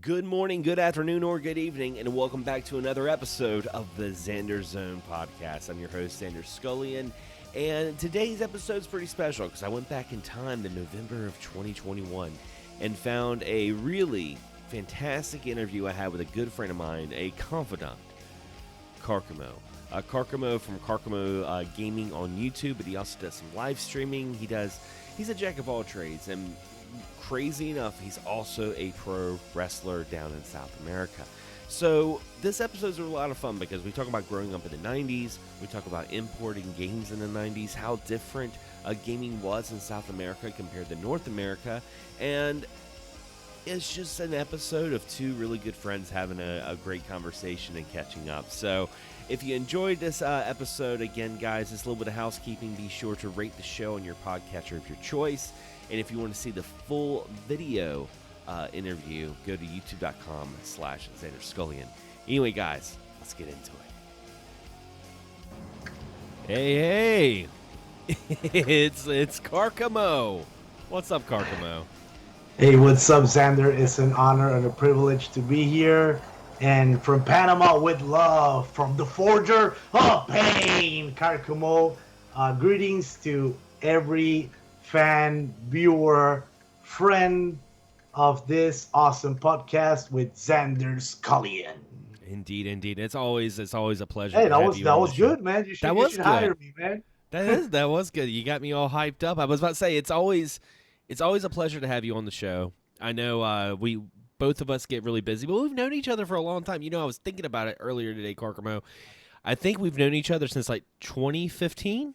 Good morning, good afternoon, or good evening, and welcome back to another episode of the Xander Zone Podcast. I'm your host, Xander Skullion, and today's episode is pretty special because I went back in time to November of 2021 and found a really fantastic interview I had with a good friend of mine, a confidant, Karcamo. Karcamo from Karcamo Gaming on YouTube, but he also does some live streaming. He's a jack of all trades, and crazy enough, he's also a pro wrestler down in South America. So this episode's a lot of fun because we talk about growing up in the 90s, we talk about importing games in the 90s, how different gaming was in South America compared to North America, and it's just an episode of two really good friends having a great conversation and catching up. So if you enjoyed this episode, again, guys, it's a little bit of housekeeping. Be sure to rate the show on your podcatcher of your choice. And if you want to see the full video interview, go to youtube.com/Xander Skullion. Anyway, guys, let's get into it. Hey, it's Karcamo. What's up, Karcamo? Hey, what's up, Xander? It's an honor and a privilege to be here. And from Panama with love, from the forger of pain, Karcamo. Greetings to every fan, viewer, friend of this awesome podcast with Xander Skullion. Indeed. It's always a pleasure. Hey, to have you that on was the show. good, man. You should good. hire me, man. That was good. You got me all hyped up. I was about to say it's always a pleasure to have you on the show. I know we both of us get really busy, but we've known each other for a long time. You know, I was thinking about it earlier today, Karcamo. I think we've known each other since like 2015,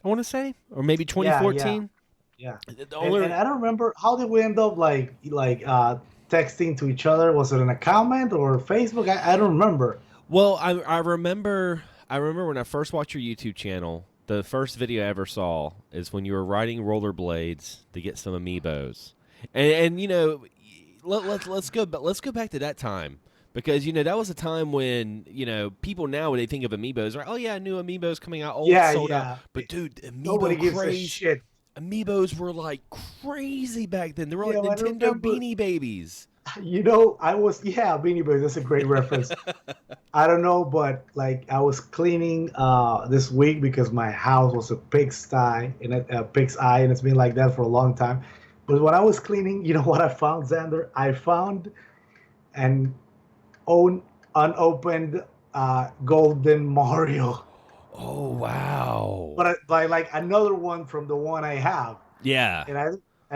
I want to say, or maybe 2014. Yeah. And I don't remember, how did we end up like texting to each other? Was it in a comment or Facebook? I don't remember. Well, I remember when I first watched your YouTube channel. The first video I ever saw is when you were riding rollerblades to get some amiibos, and you know, let's go back to that time, because you know that was a time when, you know, people now when they think of amiibos, right? Oh yeah, new amiibos coming out, old sold out. But dude, nobody gives a shit. Amiibos were like crazy back then. They were like Nintendo Beanie Babies. You know, Beanie Babies. That's a great reference. I don't know, but like I was cleaning this week because my house was a pigsty, and it's been like that for a long time. But when I was cleaning, you know what I found, Xander? I found an unopened Golden Mario. Oh wow! But like another one from the one I have. Yeah. And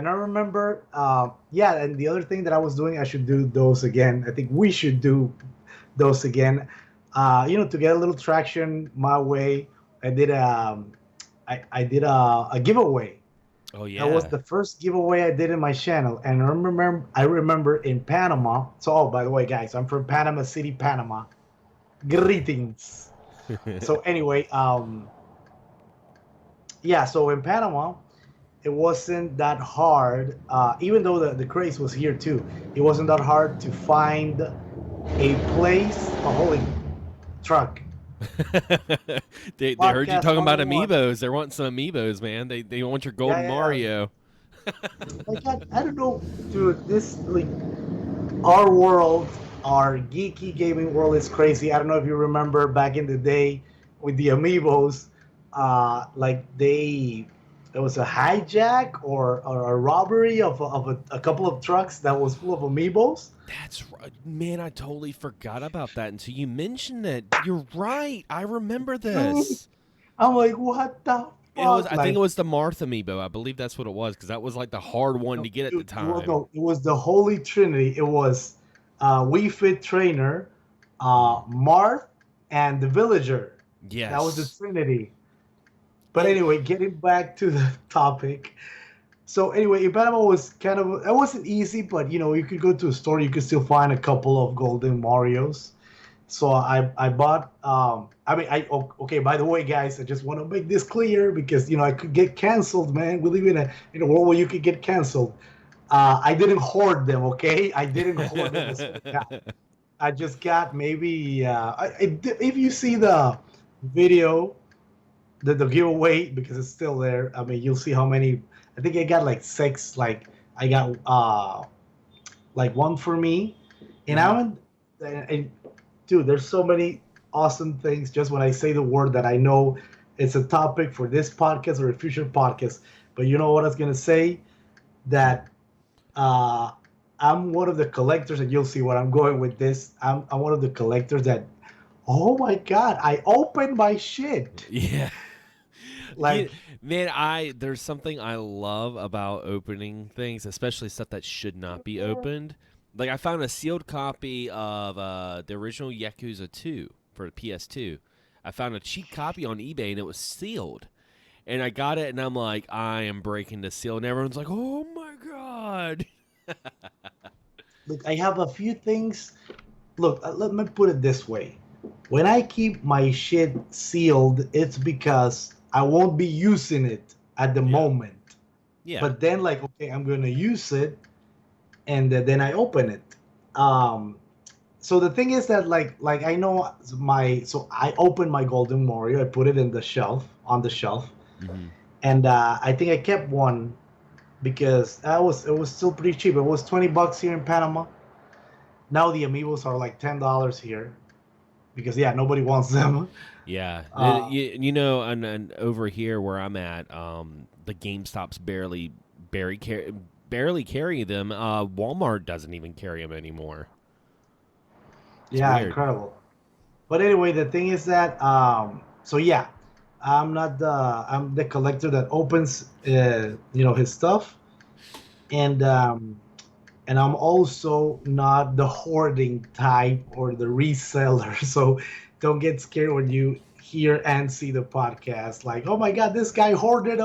I remember, and the other thing that I was doing, I should do those again. I think we should do those again. To get a little traction my way, I did a giveaway. Oh yeah. That was the first giveaway I did in my channel, and I remember in Panama. So, by the way, guys, I'm from Panama City, Panama. Greetings. So anyway, so in Panama, it wasn't that hard, even though the craze was here too. It wasn't that hard to find a place. Oh, holy truck! they heard you talking about amiibos. They're wanting some amiibos, man. They want your Golden Mario. Like I don't know, dude. This like our world. Our geeky gaming world is crazy. I don't know if you remember back in the day with the amiibos, there was a hijack or a robbery of a couple of trucks that was full of amiibos. That's right, man. I totally forgot about that until you mentioned it. You're right. I remember this. I'm like, what the fuck? I think it was the Marth amiibo. I believe that's what it was, because that was like the hard one to get at the time. No, it was the Holy Trinity. It was Wii Fit Trainer, Marth, and the Villager. Yes. That was the Trinity. But anyway, getting back to the topic. So anyway, in Panama was it wasn't easy, but you know, you could go to a store, you could still find a couple of Golden Marios. So I bought, okay, by the way, guys, I just want to make this clear because, you know, I could get canceled, man. We live in a world where you could get canceled. I didn't hoard them, okay? I didn't hoard them. I just got maybe, if you see the video, the giveaway, because it's still there, I mean, you'll see how many, I think I got like 6, like I got like one for me, And and dude, there's so many awesome things just when I say the word that I know it's a topic for this podcast or a future podcast. But you know what I was gonna say? That uh, I'm one of the collectors, and you'll see where I'm going with this. I'm one of the collectors that, oh my god, I opened my shit. Yeah. Like, Man, there's something I love about opening things, especially stuff that should not be opened. Like I found a sealed copy of the original Yakuza 2 for the PS2. I found a cheap copy on eBay and it was sealed. And I got it and I'm like, I am breaking the seal. And everyone's like, oh my God. look, I have a few things. Look, let me put it this way. When I keep my shit sealed, it's because I won't be using it at the moment. Yeah. But then, like, okay, I'm gonna use it, and then I open it. So the thing is that, like I know so I opened my Golden Mario. I put it in the shelf on the shelf, Mm-hmm. and I think I kept one because it was still pretty cheap. It was $20 here in Panama. Now the amiibos are like $10 here because yeah, nobody wants them. Yeah. Uh, And over here where I'm at, the GameStops barely carry them. Walmart doesn't even carry them anymore. It's yeah, weird. incredible. But anyway, the thing is that so yeah, I'm the collector that opens his stuff, and I'm also not the hoarding type or the reseller. So don't get scared when you hear and see the podcast like, oh my god, this guy hoarded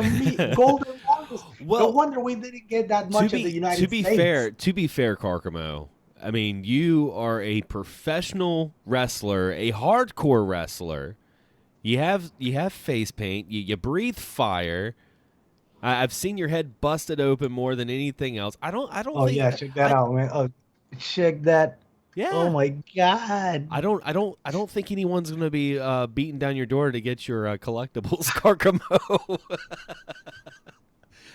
golden Warriors. No Well, wonder we didn't get that much in the United States. to be fair, Karcamo, I mean, you are a professional wrestler, a hardcore wrestler. You have face paint. You breathe fire. I've seen your head busted open more than anything else. I don't Oh think yeah, check that I out, man. Oh, check that. Oh yeah. my god. I don't think anyone's gonna be beating down your door to get your collectibles, Karcamo.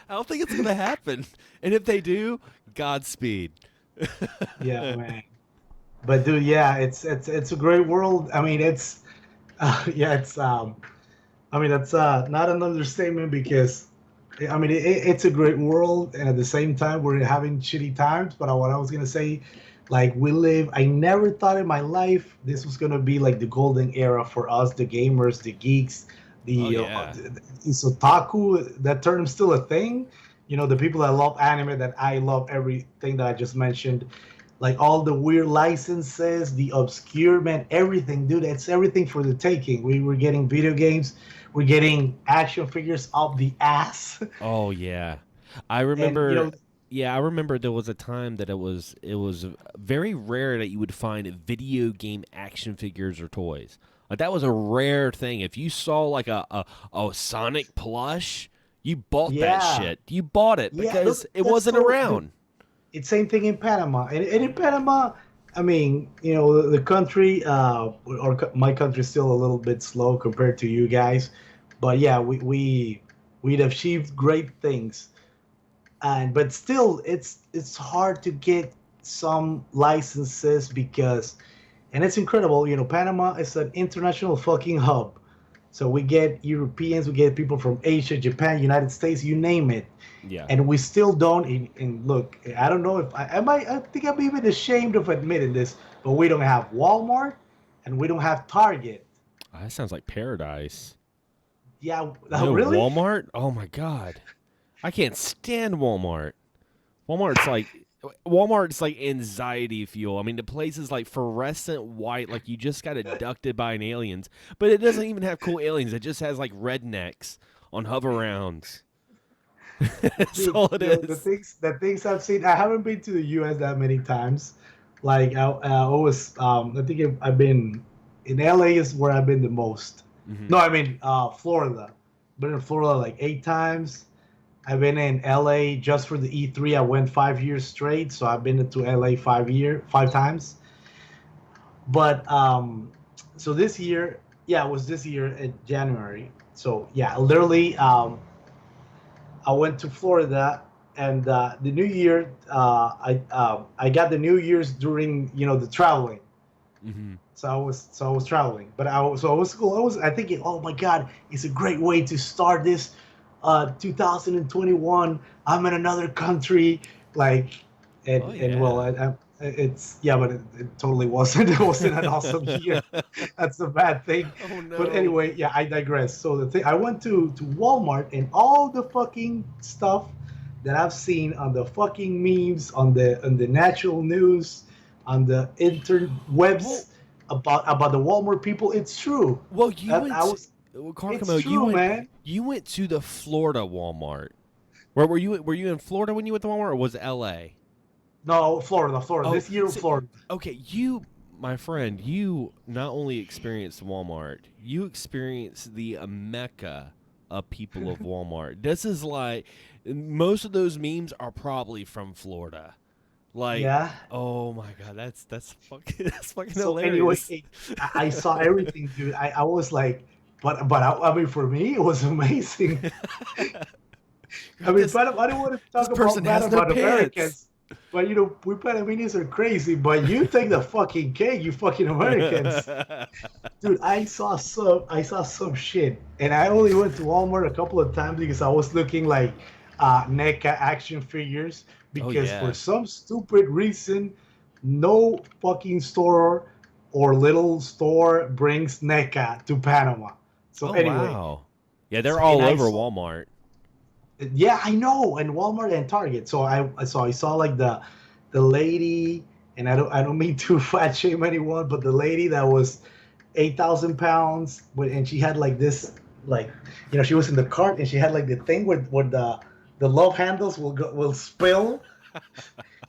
I don't think it's gonna happen. And if they do, Godspeed. Yeah, man. But dude, yeah, it's a great world. I mean, it's yeah, it's I mean, that's not an understatement because I mean it's a great world, and at the same time we're having shitty times. But what I was gonna say, like we live, I never thought in my life this was gonna be like the golden era for us, the gamers, the geeks, Oh the yeah. is otaku. That term's still a thing. You know, the people that love anime, that I love everything that I just mentioned, like all the weird licenses, the obscure, man, everything, dude. It's everything for the taking. We were getting video games, we're getting action figures up the ass, Oh yeah. I and remember yeah, I remember there was a time that it was very rare that you would find video game action figures or toys. Like that was a rare thing. If you saw like a Sonic plush, you bought that yeah, shit. You bought it yeah. Look, because it that's wasn't so. Dude, around. it's same thing in Panama, and in Panama, I mean, you know, the country, my country is still a little bit slow compared to you guys, but yeah, we'd achieved great things, and but still it's hard to get some licenses because, and it's incredible, you know, Panama is an international fucking hub, so we get Europeans, we get people from Asia, Japan, United States, you name it, Yeah. and we still don't, and look, I don't know if I think I'm even ashamed of admitting this, but we don't have Walmart and we don't have Target. Oh, that sounds like paradise. Yeah. No Really. Walmart? Oh my god. I can't stand Walmart. Walmart's like Walmart's like anxiety fuel. I mean, the place is like fluorescent white, like you just got abducted by an aliens. But it doesn't even have cool aliens. It just has like rednecks on hover rounds. That's Dude, all it you know, is. the things I've seen. I haven't been to the U.S. that many times. Like I always, I think I've been in L.A. is where I've been the most. Hmm. No, I mean Florida. Been in Florida like 8 times. I've been in LA just for the E3. I went 5 years straight, so I've been to LA 5 times. But so this year, yeah, it was this year in January. So yeah, literally, I went to Florida, and the New Year, I got the New Year's during the traveling. Mm-hmm. So I was traveling, but I was cool. I thinking, oh my God, it's a great way to start this 2021. I'm in another country, like, Oh and well, yeah. it's yeah, but it totally wasn't. It wasn't an awesome year. That's the bad thing. Oh But no. anyway, yeah, I digress. So the thing, I went to Walmart, and all the fucking stuff that I've seen on the fucking memes, on the natural news, on the Well, interwebs about the Walmart people, it's true. well, you That went I to, was, it's Karcamo. true, man. You went to the Florida Walmart. Where were you? Were you in Florida when you went to Walmart, or was it L.A.? No, Florida, Florida. Oh, This year, so, Florida. okay. You, my friend, you not only experienced Walmart, you experienced the mecca of people of Walmart. This is like most of those memes are probably from Florida. Like, Yeah. oh my god, that's fucking that's fucking So anyway, hilarious. I saw everything, dude. I was like, but I mean, for me, it was amazing. I mean, this but I don't want to this talk person bad has no about pants. Americans, but we Panamanians are crazy. But you take the fucking cake, you fucking Americans, dude. I saw some shit, and I only went to Walmart a couple of times because I was looking like NECA action figures Oh because for yeah. some stupid reason, no fucking store or little store brings NECA to Panama. So Oh anyway, wow. Yeah, they're so, and all I over saw Walmart. yeah, I know, and Walmart and Target. So I saw like the lady, and I don't mean to fat shame anyone, but the lady that was 8,000 pounds, and she had like this, like, she was in the cart, and she had like the thing where the love handles will spill,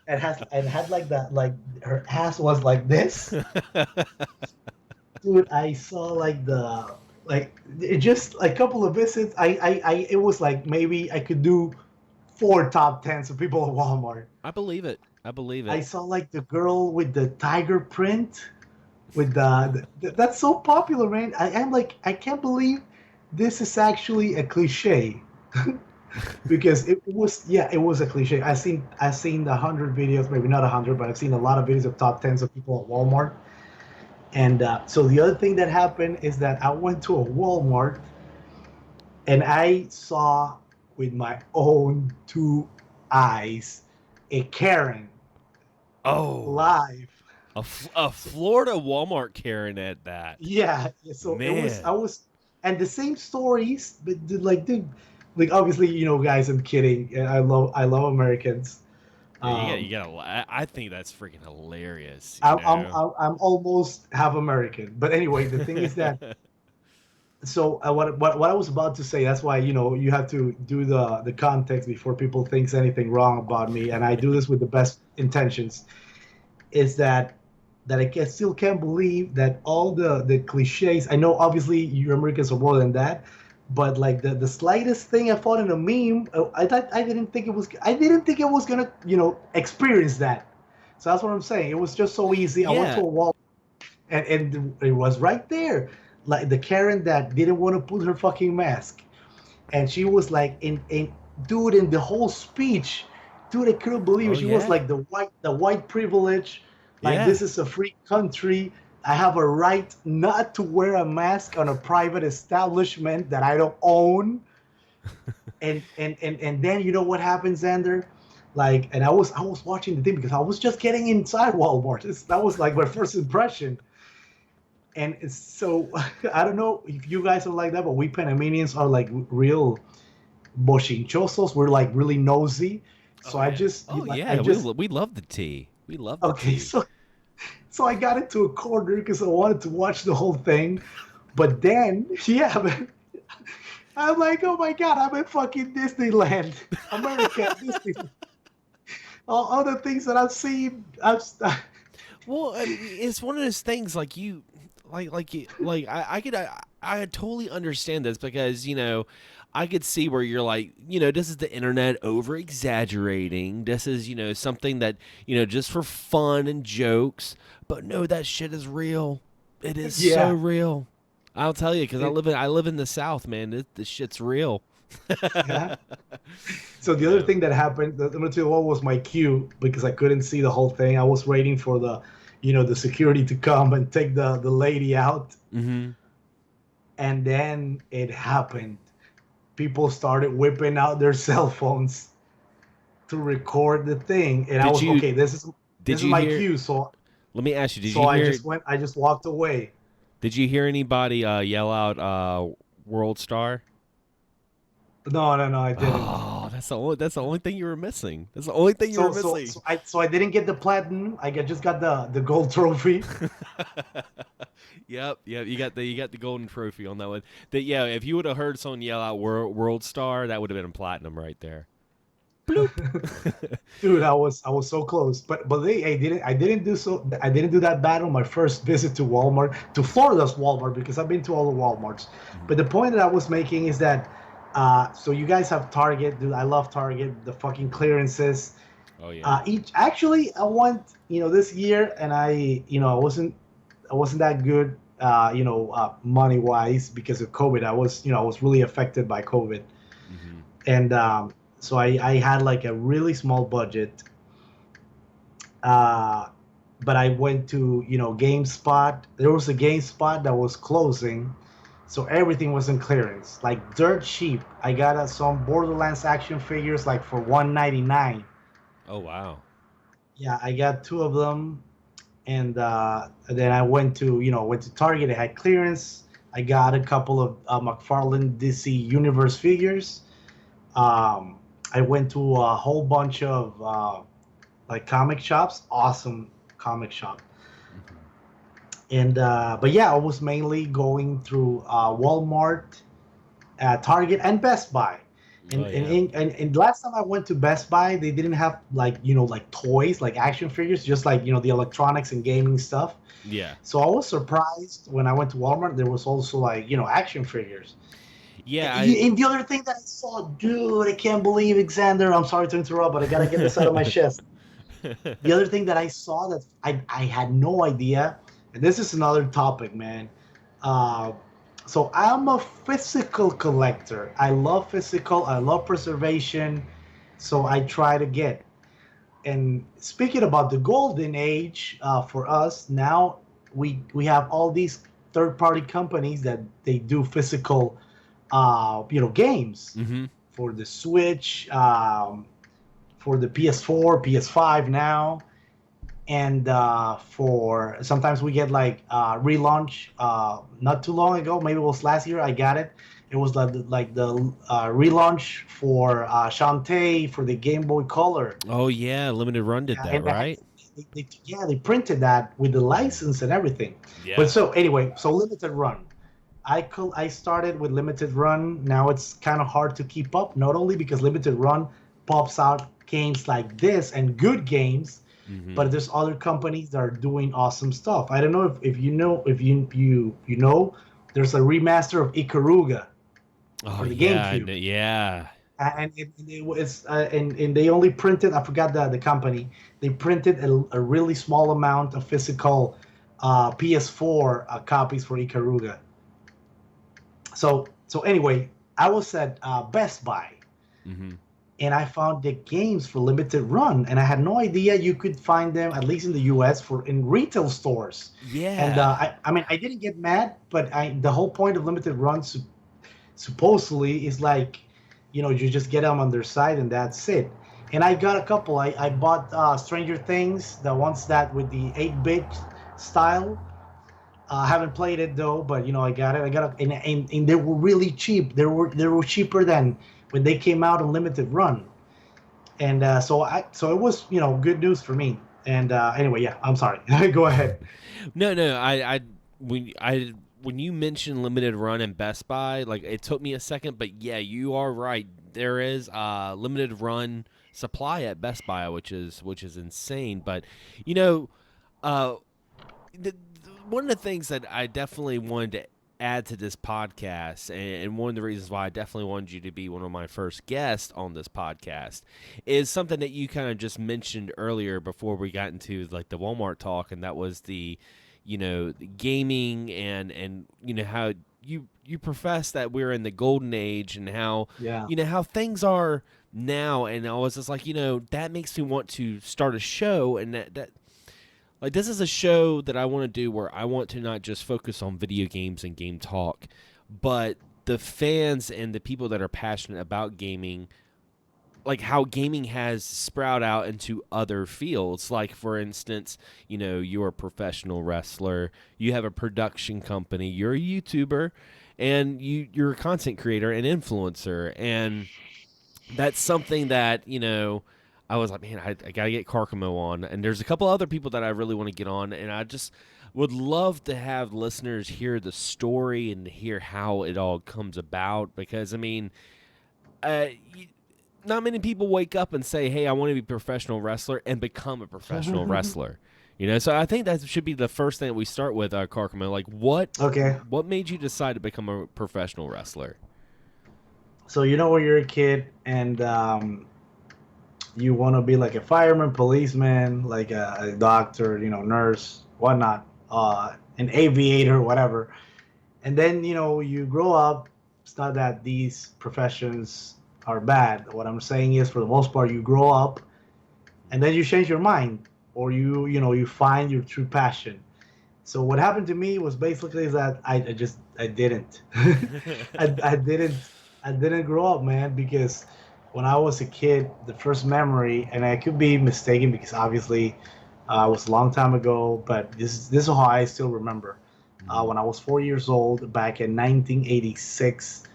and had like that, like her ass was like this. Dude, I saw like it just a couple of visits. It was like maybe I could do four top tens of people at Walmart. I believe it. I believe I it. saw like the girl with the tiger print with that's so popular, man. I'm like, I can't believe this is actually a cliche. Because it was a cliche. I've seen 100 videos, maybe not 100, but I've seen a lot of videos of top tens of people at Walmart. And so the other thing that happened is that I went to a Walmart, and I saw with my own two eyes a Karen Oh, live. a Florida Walmart Karen at that. Yeah, yeah, so it was. I Man. was, and the same stories, but dude, like obviously, guys, I'm kidding. I love Americans. Yeah, Um, you gotta. I think that's freaking hilarious. You I'm, I'm know. I'm I'm almost half American, but anyway, the thing is that, so what I was about to say, that's why you have to do the context before people thinks anything wrong about me, and I do this with the best intentions. Is that still can't believe that all the cliches. I know obviously you Americans are more than that, but like the slightest thing I found in a meme, I didn't think it was gonna experience that. So that's what I'm saying. It was just so easy. I went to Yeah. a wall, and it was right there, like the Karen that didn't want to put her fucking mask, and she was like in dude, in the whole speech, dude, I couldn't believe Oh it. She was yeah. like the white privilege, like Yeah. this is a free country. I have a right not to wear a mask on a private establishment that I don't own. And then you know what happened, Xander? Like, and I was watching the thing because I was just getting inside Walmart. That was like my first impression. And it's so I don't know if you guys are like that, but we Panamanians are like real bochinchosos. We're like really nosy. Oh So I yeah. just Oh I yeah. just We love the tea. We love the okay. tea. So I got into a corner because I wanted to watch the whole thing. But then, yeah, man, I'm like, oh my God, I'm in fucking Disneyland, America, Disneyland. All the things that I've seen, Well, I mean, it's one of those things like you, I could I totally understand this because I could see where you're like this is the internet over exaggerating. This is something that just for fun and jokes, but no, that shit is real. It is so yeah. real. I'll tell you because It, I live in the South, man. This shit's real. Yeah. So the other Yeah. thing that happened, I'm gonna tell you what was my cue because I couldn't see the whole thing. I was waiting for the security to come and take the lady out, Mm-hmm. and then it happened. People started whipping out their cell phones to record the thing, and I Did was you okay. This did is you my hear? cue. So Let me ask you. so I just walked away. Did you hear anybody yell out "World Star"? No, no, no, I didn't. Oh, that's the only thing you were missing. That's the only thing you were missing. So I didn't get the platinum. Just got the gold trophy. Yep, yep. You got the golden trophy on that one. That yeah. If you would have heard someone yell out World Star," that would have been a platinum right there. Bloop. Dude, I was so close, but I didn't do that bad on my first visit to Walmart, to Florida's Walmart, because I've been to all the Walmarts. Mhm. But the point that I was making is that, so you guys have Target, dude. I love Target. The fucking clearances. Oh yeah. Each actually, I went, this year, and I wasn't that good, money wise because of COVID. I was really affected by COVID, Hmm. and so I had like a really small budget, uh, but I went to GameSpot. There was a GameSpot that was closing, so everything was in clearance, like dirt cheap. I got some Borderlands action figures like for 199. Oh wow. Yeah, I got two of them, and then I went to Target. I had clearance. I got a couple of McFarlane DC Universe figures. Um, I went to a whole bunch of like comic shops, awesome comic shop. Hmm. And but yeah, I was mainly going through Walmart, Target, and Best Buy. Oh yeah. And last time I went to Best Buy, they didn't have like toys, like action figures, just like the electronics and gaming stuff. Yeah. So I was surprised when I went to Walmart. There was also like action figures. Yeah. And the other thing that I saw, dude, I can't believe it, Xander. I'm sorry to interrupt, but I gotta get this out of my chest. The other thing that I saw that I had no idea, and this is another topic, man. Uh, so I'm a physical collector. I love physical. I love preservation. So I try to get. And speaking about the golden age for us now, we have all these third-party companies that they do physical, games Hmm. for the Switch, for the PS4, PS5 now, and for sometimes we get like relaunch. Not too long ago, maybe it was last year. I got it. It was like the relaunch for Shantae for the Game Boy Color. Oh yeah. Limited Run did Yeah, that, and right? they printed that with the license and everything. But Yeah. so anyway, so limited run. I started with limited run. Now it's kind of hard to keep up. Not only because limited run pops out games like this and good games, Hmm. but there's other companies that are doing awesome stuff. I don't know if you know if you know there's a remaster of Ikaruga Oh for the yeah. GameCube, Yeah. and it was and they only printed, I forgot the company. They printed a really small amount of physical PS4 copies for Ikaruga. So anyway, I was at Best Buy, Hmm. and I found the games for limited run, and I had no idea you could find them, at least in the U.S., for in retail stores. And Yeah. I mean, I didn't get mad, but the whole point of limited runs supposedly is like, you just get them on their site and that's it. And I got a couple. I bought Stranger Things, the ones that with the 8-bit style. I haven't played it though, but I got it. And they were really cheap. They were cheaper than when they came out on limited run. And so it was good news for me. And anyway, yeah, I'm sorry. Go ahead. No, no. When you mentioned limited run and Best Buy, like it took me a second, but yeah, you are right. There is limited run supply at Best Buy, which is insane. But you know, uh, one of the things that I definitely wanted to add to this podcast, and one of the reasons why I definitely wanted you to be one of my first guests on this podcast, is something that you kind of just mentioned earlier before we got into like the Walmart talk, and that was the gaming and how you profess that we're in the golden age and how Yeah. how things are now, and I was just like, that makes me want to start a show, and that like this is a show that I want to do where I want to not just focus on video games and game talk, but the fans and the people that are passionate about gaming, like how gaming has sprout out into other fields. Like, for instance, you're a professional wrestler, you have a production company, you're a YouTuber, and you're a content creator and influencer. And that's something that, I was like, man, I got to get Karcamo on. And there's a couple other people that I really want to get on. And I just would love to have listeners hear the story and hear how it all comes about. Because, I mean, not many people wake up and say, hey, I want to be a professional wrestler and become a professional wrestler. So I think that should be the first thing that we start with, Karcamo. Like, what made you decide to become a professional wrestler? So when you're a kid and you want to be like a fireman, policeman, like a doctor, nurse, whatnot, an aviator, whatever. And then, you grow up. It's not that these professions are bad. What I'm saying is, for the most part, you grow up and then you change your mind, or you find your true passion. So what happened to me was basically that I didn't. I didn't grow up, man, because when I was a kid, the first memory, and I could be mistaken because obviously it was a long time ago, but this is how I still remember. When I was 4 years old, back in 1986,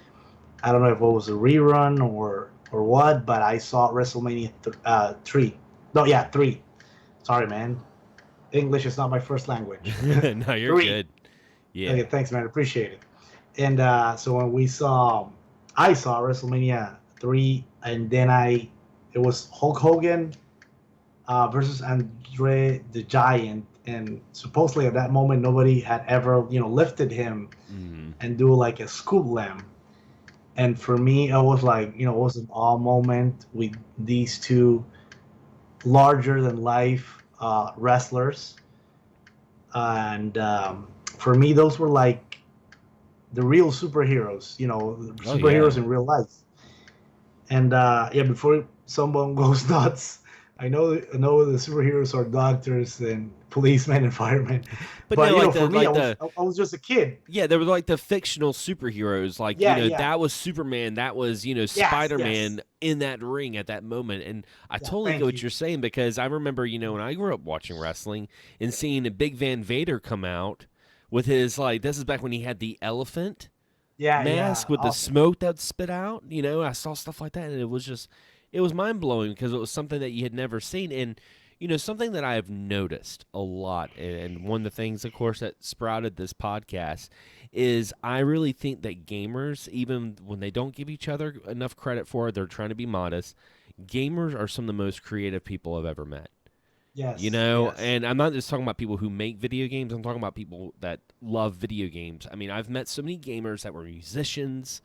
I don't know if it was a rerun or what, but I saw WrestleMania 3. No, yeah, 3. Sorry, man. English is not my first language. No, you're 3. good. Yeah. Okay, thanks, man. Appreciate it. And so when I saw WrestleMania 3, and then it was Hulk Hogan versus Andre the Giant, and supposedly at that moment nobody had ever lifted him and do like a scoop lamb. And for me, it was like it was an awe moment with these two larger than life wrestlers, and for me those were like the real superheroes, superheroes in real life. And before someone goes nuts, I know the superheroes are doctors and policemen and firemen, but for me, I was just a kid. Yeah, they were like the fictional superheroes, like that was Superman, that was Spider-Man in that ring at that moment. And I totally get what you're saying, because I remember when I grew up watching wrestling and seeing a Big Van Vader come out with his, like, this is back when he had the elephant mask with the smoke that spit out. I saw stuff like that, and it was mind-blowing because it was something that you had never seen. And something that I have noticed a lot, and one of the things, of course, that sprouted this podcast, is I really think that gamers, even when they don't give each other enough credit for it, they're trying to be modest. Gamers are some of the most creative people I've ever met. Yes. Yes. And I'm not just talking about people who make video games. I'm talking about people that love video games. I mean, I've met so many gamers that were musicians,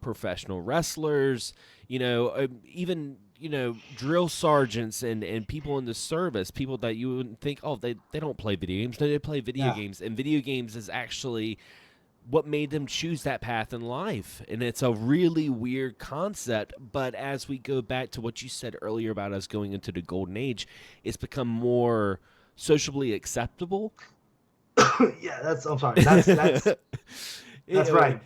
professional wrestlers, even, drill sergeants and people in the service, people that you wouldn't think, oh, they don't play video games. No, they play video games. And video games is actually what made them choose that path in life. And it's a really weird concept, but as we go back to what you said earlier about us going into the golden age, it's become more socially acceptable. Yeah, I'm sorry. That's right.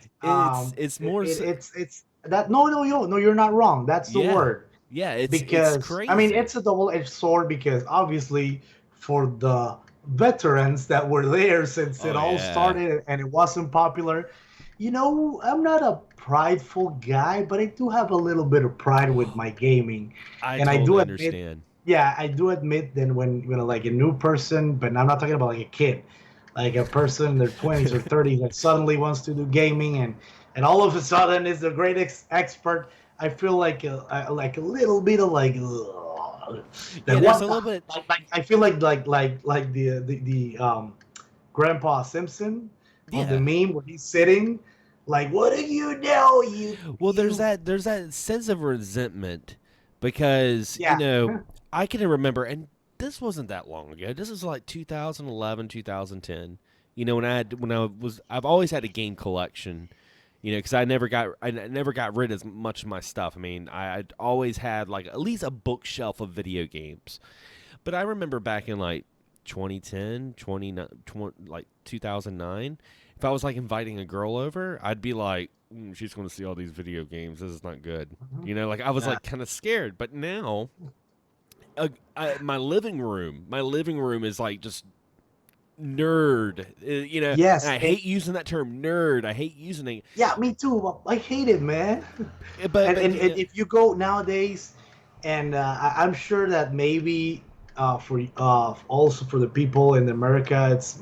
It's more. It's that. No, you're not wrong. That's the word. Yeah, it's crazy. I mean, it's a double-edged sword, because obviously for the veterans that were there since it all started and it wasn't popular, I'm not a prideful guy, but I do have a little bit of pride with my gaming. I do understand. I do admit that when like a new person, but I'm not talking about like a kid, like a person in their 20s or 30s that suddenly wants to do gaming and all of a sudden is the great expert. I feel like a little bit of like. There's a little bit. I feel like the Grandpa Simpson on the meme where he's sitting, like, what do you know? There's that sense of resentment, because I can remember, and this wasn't that long ago. This is like 2011, 2010. I've always had a game collection. Because I never got rid of much of my stuff. I mean, I'd always had like at least a bookshelf of video games. But I remember back in like 2010, 2009, if I was like inviting a girl over, I'd be like, she's going to see all these video games. This is not good. Like I was like kind of scared. But now, my living room is like just nerd. Yes. And I hate using that term, nerd. I hate using it. Yeah, me too. I hate it, man. But if you go nowadays, and I'm sure that maybe for also for the people in America, it's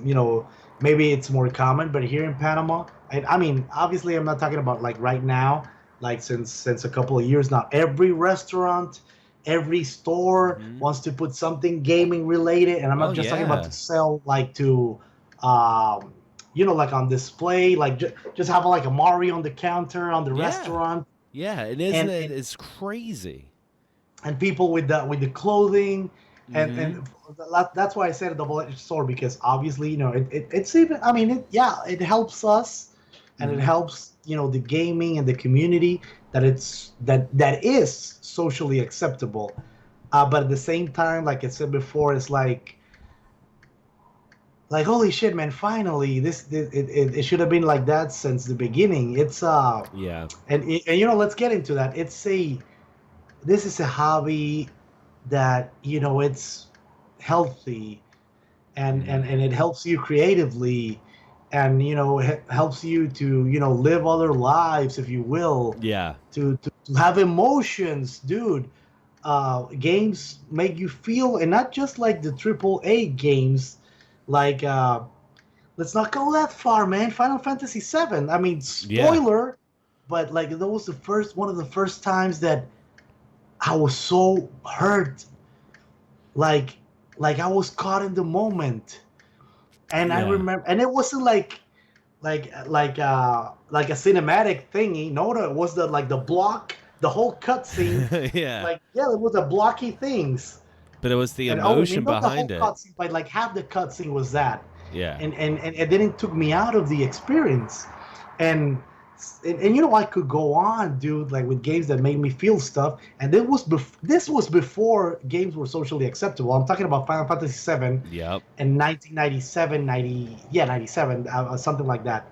maybe it's more common, but here in Panama, and I mean, obviously, I'm not talking about like right now, like since a couple of years now. Every restaurant, every store wants to put something gaming related, and I'm not just talking about to sell like to, like on display, like just have like a Mario on the counter on the restaurant. Yeah, it is. It's crazy. And people with the clothing, and that's why I said a double-edged sword, because obviously it's even. I mean, it helps us, and it helps the gaming and the community that is socially acceptable, but at the same time, like I said before, it's like holy shit, man! Finally, it should have been like that since the beginning. It's and let's get into that. This is a hobby that it's healthy, and it helps you creatively, and it helps you to live other lives, if you will. Yeah. To have emotions, dude. Games make you feel, and not just like the AAA games, like let's not go that far, man. Final Fantasy VII. I mean, spoiler, but like that was one of the first times that I was so hurt, like I was caught in the moment, and I remember, and it wasn't like a cinematic thingy. No, it was the block, the whole cutscene. It was a blocky things. But it was the emotion behind it. Cutscene, but like half the cutscene was that. Yeah. And it didn't took me out of the experience, and I could go on, dude, like with games that made me feel stuff, and this was before games were socially acceptable. I'm talking about Final Fantasy VII. Yep. In 1997, 97, something like that.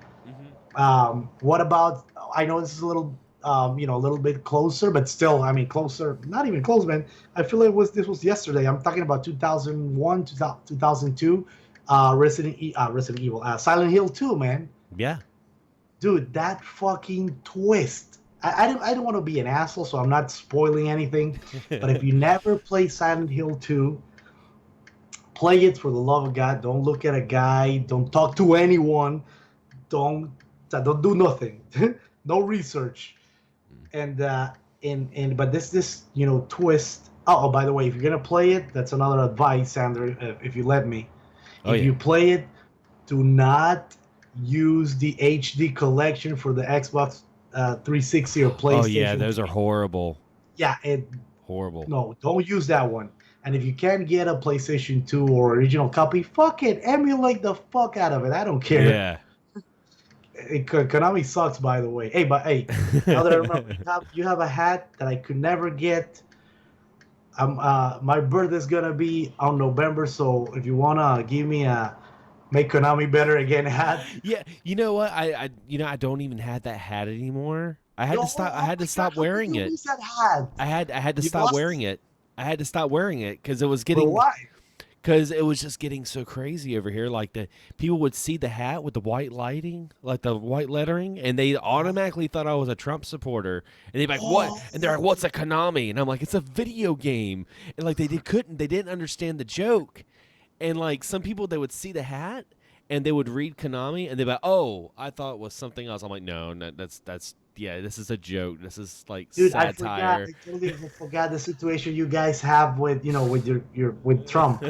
What about? I know this is a little, a little bit closer, but still, I mean, closer, not even close, man. I feel this was yesterday. I'm talking about 2001, 2002, Resident Evil, Silent Hill 2, man. Yeah. Dude, that fucking twist. I don't want to be an asshole, so I'm not spoiling anything. But if you never play Silent Hill 2, play it for the love of God. Don't look at a guy. Don't talk to anyone. Don't do nothing. No research. And but this twist. Oh, by the way, if you're gonna play it, that's another advice, Xander. If you let me, you play it, do not use the HD collection for the Xbox 360 or PlayStation. Oh yeah, those are horrible. Yeah, horrible. No, don't use that one. And if you can't get a PlayStation 2 or original copy, fuck it, emulate the fuck out of it. I don't care. Yeah. Konami sucks, by the way. Hey, now that I remember, you have a hat that I could never get. My birthday's gonna be on November, so if you wanna give me a Make Konami Better Again hat. Yeah, you know what? I don't even have that hat anymore. I had to stop. I had to stop wearing it. That hat? I had to stop wearing it. I had to stop wearing it because it was getting. But why? Because it was just getting so crazy over here. Like the people would see the hat with the white lighting, like the white lettering, and they automatically thought I was a Trump supporter. And they'd be like, "What?" And they're like, "What's a Konami?" And I'm like, "It's a video game." And like they didn't understand the joke. And like some people, they would see the hat and they would read Konami and they'd be like, "Oh, I thought it was something else." I'm like, "No, that's this is a joke. This is like satire." I totally forgot the situation you guys have with with Trump.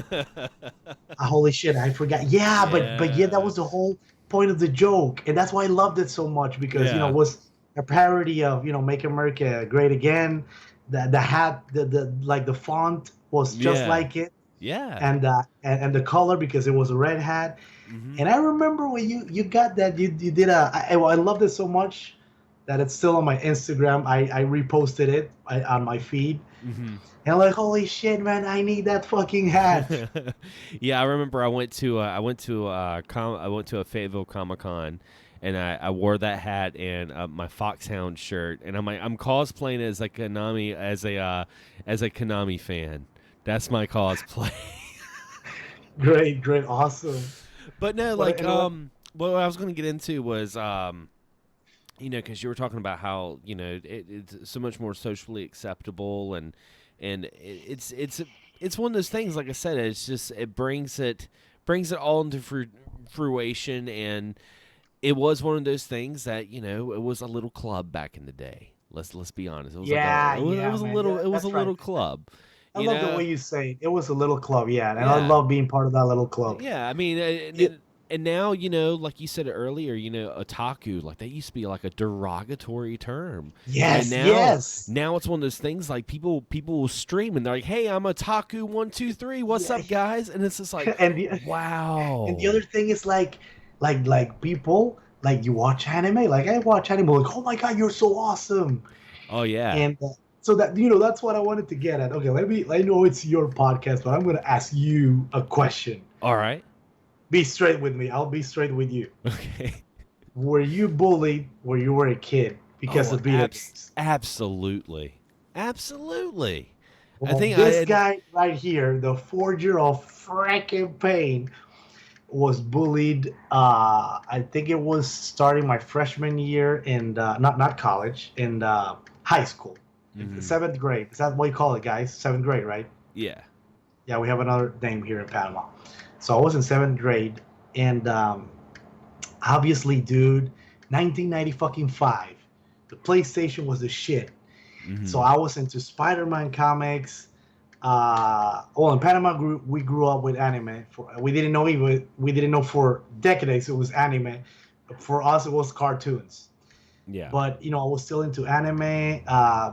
Holy shit, I forgot. Yeah, but that was the whole point of the joke, and that's why I loved it so much because it was a parody of Make America Great Again. The hat, the font was just like it. Yeah. And the color because it was a red hat. Mm-hmm. And I remember when you got that you did I loved it so much that it's still on my Instagram. I reposted it on my feed. Mm-hmm. And I'm like, holy shit, man, I need that fucking hat. Yeah, I remember I went to a Fayetteville Comic Con, and I wore that hat and my Foxhound shirt, and I'm cosplaying as a Konami fan. That's my cosplay. Great, great, awesome. But no, But like anyway, what I was going to get into was because you were talking about how it's so much more socially acceptable, and it's one of those things. Like I said, it's just it brings it all into fruition, and it was one of those things that it was a little club back in the day. Let's be honest. It was like yeah, it yeah, was a man, little yeah, it was a that's right. little club, I you love the know. way you say it. It was a little club, yeah, and I Yeah. love being part of that little club. Yeah, I mean, Yeah, and now like you said earlier, otaku, like that used to be like a derogatory term, and yes, now yes. now it's one of those things like people will stream and they're like, "Hey, I'm otaku 1 2 3. What's Yeah. up, guys?" And it's just like, and the and the wow. other thing is like people like you watch anime, like I watch anime, like oh my god, you're so awesome, Oh yeah. and so that that's what I wanted to get at. Okay, I know it's your podcast, but I'm gonna ask you a question. All right. Be straight with me. I'll be straight with you. Okay. Were you bullied when you were a kid because Oh, of video games? absolutely, absolutely. I Well, think I this had. guy right here, the forger of fracking pain, was bullied. I think it was starting my freshman year in not college, in high school, Mhm. seventh grade. Is that what you call it, guys? Seventh grade, right? Yeah. Yeah, we have another name here in Panama. So I was in seventh grade, and obviously, dude, 1990 fucking five, the PlayStation was the shit. So Mhm. I was into Spider-Man comics. Well, in Panama, we grew up with anime. We didn't know for decades it was anime. For us, it was cartoons. Yeah. But I was still into anime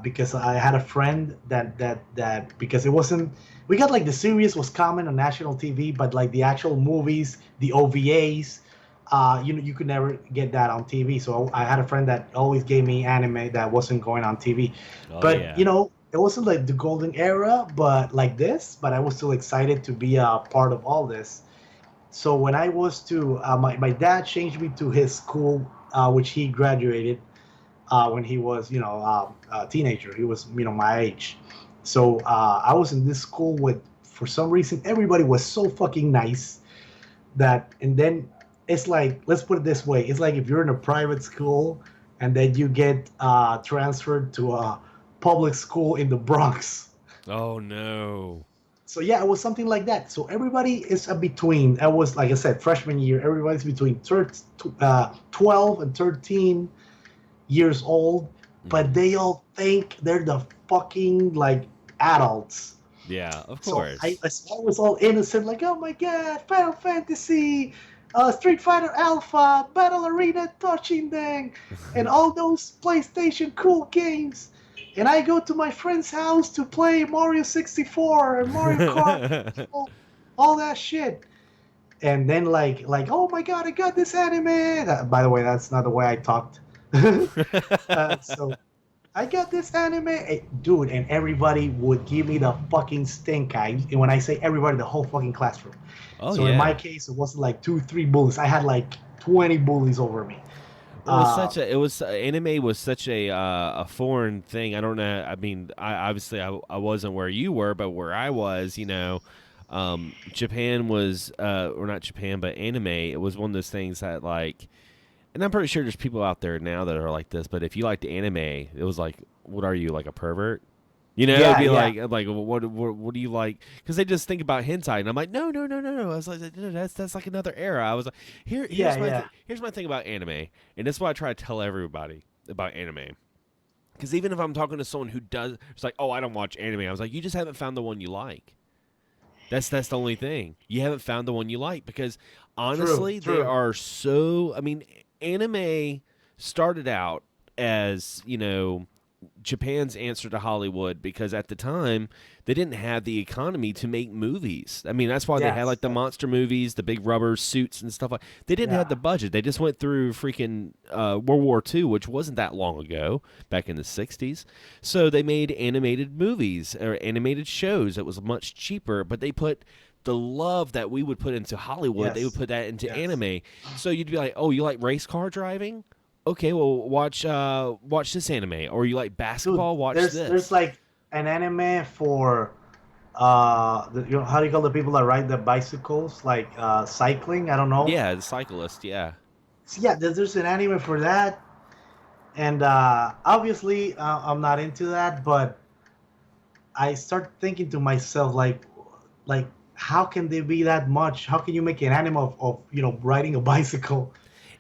because I had a friend that because it wasn't. We got like the series was common on national TV, but like the actual movies, the OVAs, you could never get that on TV. So I had a friend that always gave me anime that wasn't going on TV. Oh But yeah. it wasn't like the golden era, but like this. But I was still excited to be a part of all this. So when I was my dad changed me to his school, which he graduated when he was, a teenager. He was, my age. So I was in this school with, for some reason, everybody was so fucking nice and then it's like, let's put it this way. It's like if you're in a private school and then you get transferred to a public school in the Bronx. Oh no. So yeah, it was something like that. So everybody is a between. I was, like I said, freshman year. Everybody's between 12 and 13 years old, but Mhm. they all think they're the fucking like adults. Yeah, of So course. I was all innocent, like, oh my god, Final Fantasy, Street Fighter Alpha, Battle Arena, Touching Dang, and all those PlayStation cool games. And I go to my friend's house to play Mario 64 and Mario Kart, all that shit. And then oh my god, I got this anime. By the way, that's not the way I talked. So I got this anime, dude, and everybody would give me the fucking stink eye. And when I say everybody, the whole fucking classroom. Oh So in my yeah. case, it wasn't like 2, 3 bullies. I had like 20 bullies over me. Well, Uh, it was anime was such a foreign thing. I don't know. I mean, I wasn't where you were, but where I was, Japan was or not Japan, but anime. It was one of those things that like, and I'm pretty sure there's people out there now that are like this. But if you liked anime, it was like, what are you, like a pervert? It'd yeah, be yeah. like, what do you like? Because they just think about hentai, and I'm like, no, no, no, no, no. I was like, no, that's like another era. I was like, Yeah, yeah. here's my thing about anime, and that's what I try to tell everybody about anime. Because even if I'm talking to someone who does, it's like, oh, I don't watch anime. I was like, you just haven't found the one you like. That's the only thing. You haven't found the one you like because True, honestly, they true. are so. I mean, anime started out as Japan's answer to Hollywood, because at the time they didn't have the economy to make movies. I mean, that's why they had Yes. like the monster movies, the big rubber suits and stuff like. They didn't have Yeah. the budget. They just went through freaking World War II, which wasn't that long ago, back in the 60s. So they made animated movies or animated shows. It was much cheaper, but they put the love that we would put into Hollywood, they would Yes. put that into Yes. anime. So you'd be like, "Oh, you like race car driving? Okay, well watch this anime." Or you like Dude, basketball? Watch there's this. like an anime for how do you call the people that ride the bicycles, like cycling? I don't know. Yeah, the cyclist. Yeah. So yeah, there's an anime for that, and obviously I'm not into that, but I start thinking to myself like how can they be that much? How can you make an anime of riding a bicycle?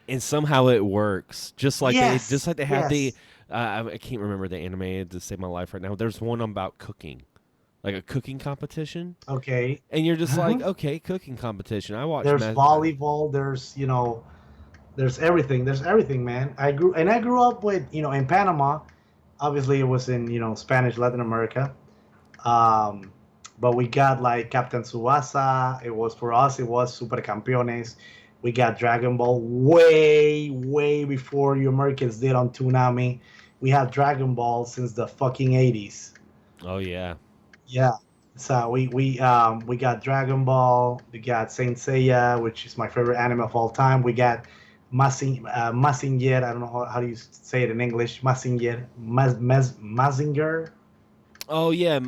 And somehow it works. Just Yes, like they have the yes. I can't remember the anime to save my life right now. There's one about cooking, like a cooking competition, Okay. and you're just like, okay, cooking competition. I watch. There's volleyball. There's everything. There's everything, man. I grew up with in Panama. Obviously, it was in Spanish Latin America. Um, but we got like Captain Suasa. It was for us. It was Super Campeones. We got Dragon Ball way, way before you Americans did on Toonami. We have Dragon Ball since the fucking 80s. Oh yeah. Yeah. So we got Dragon Ball. We got Saint Seiya, which is my favorite anime of all time. We got Mazinger. I don't know how do you say it in English. Mazinger. Mazinger. Oh yeah.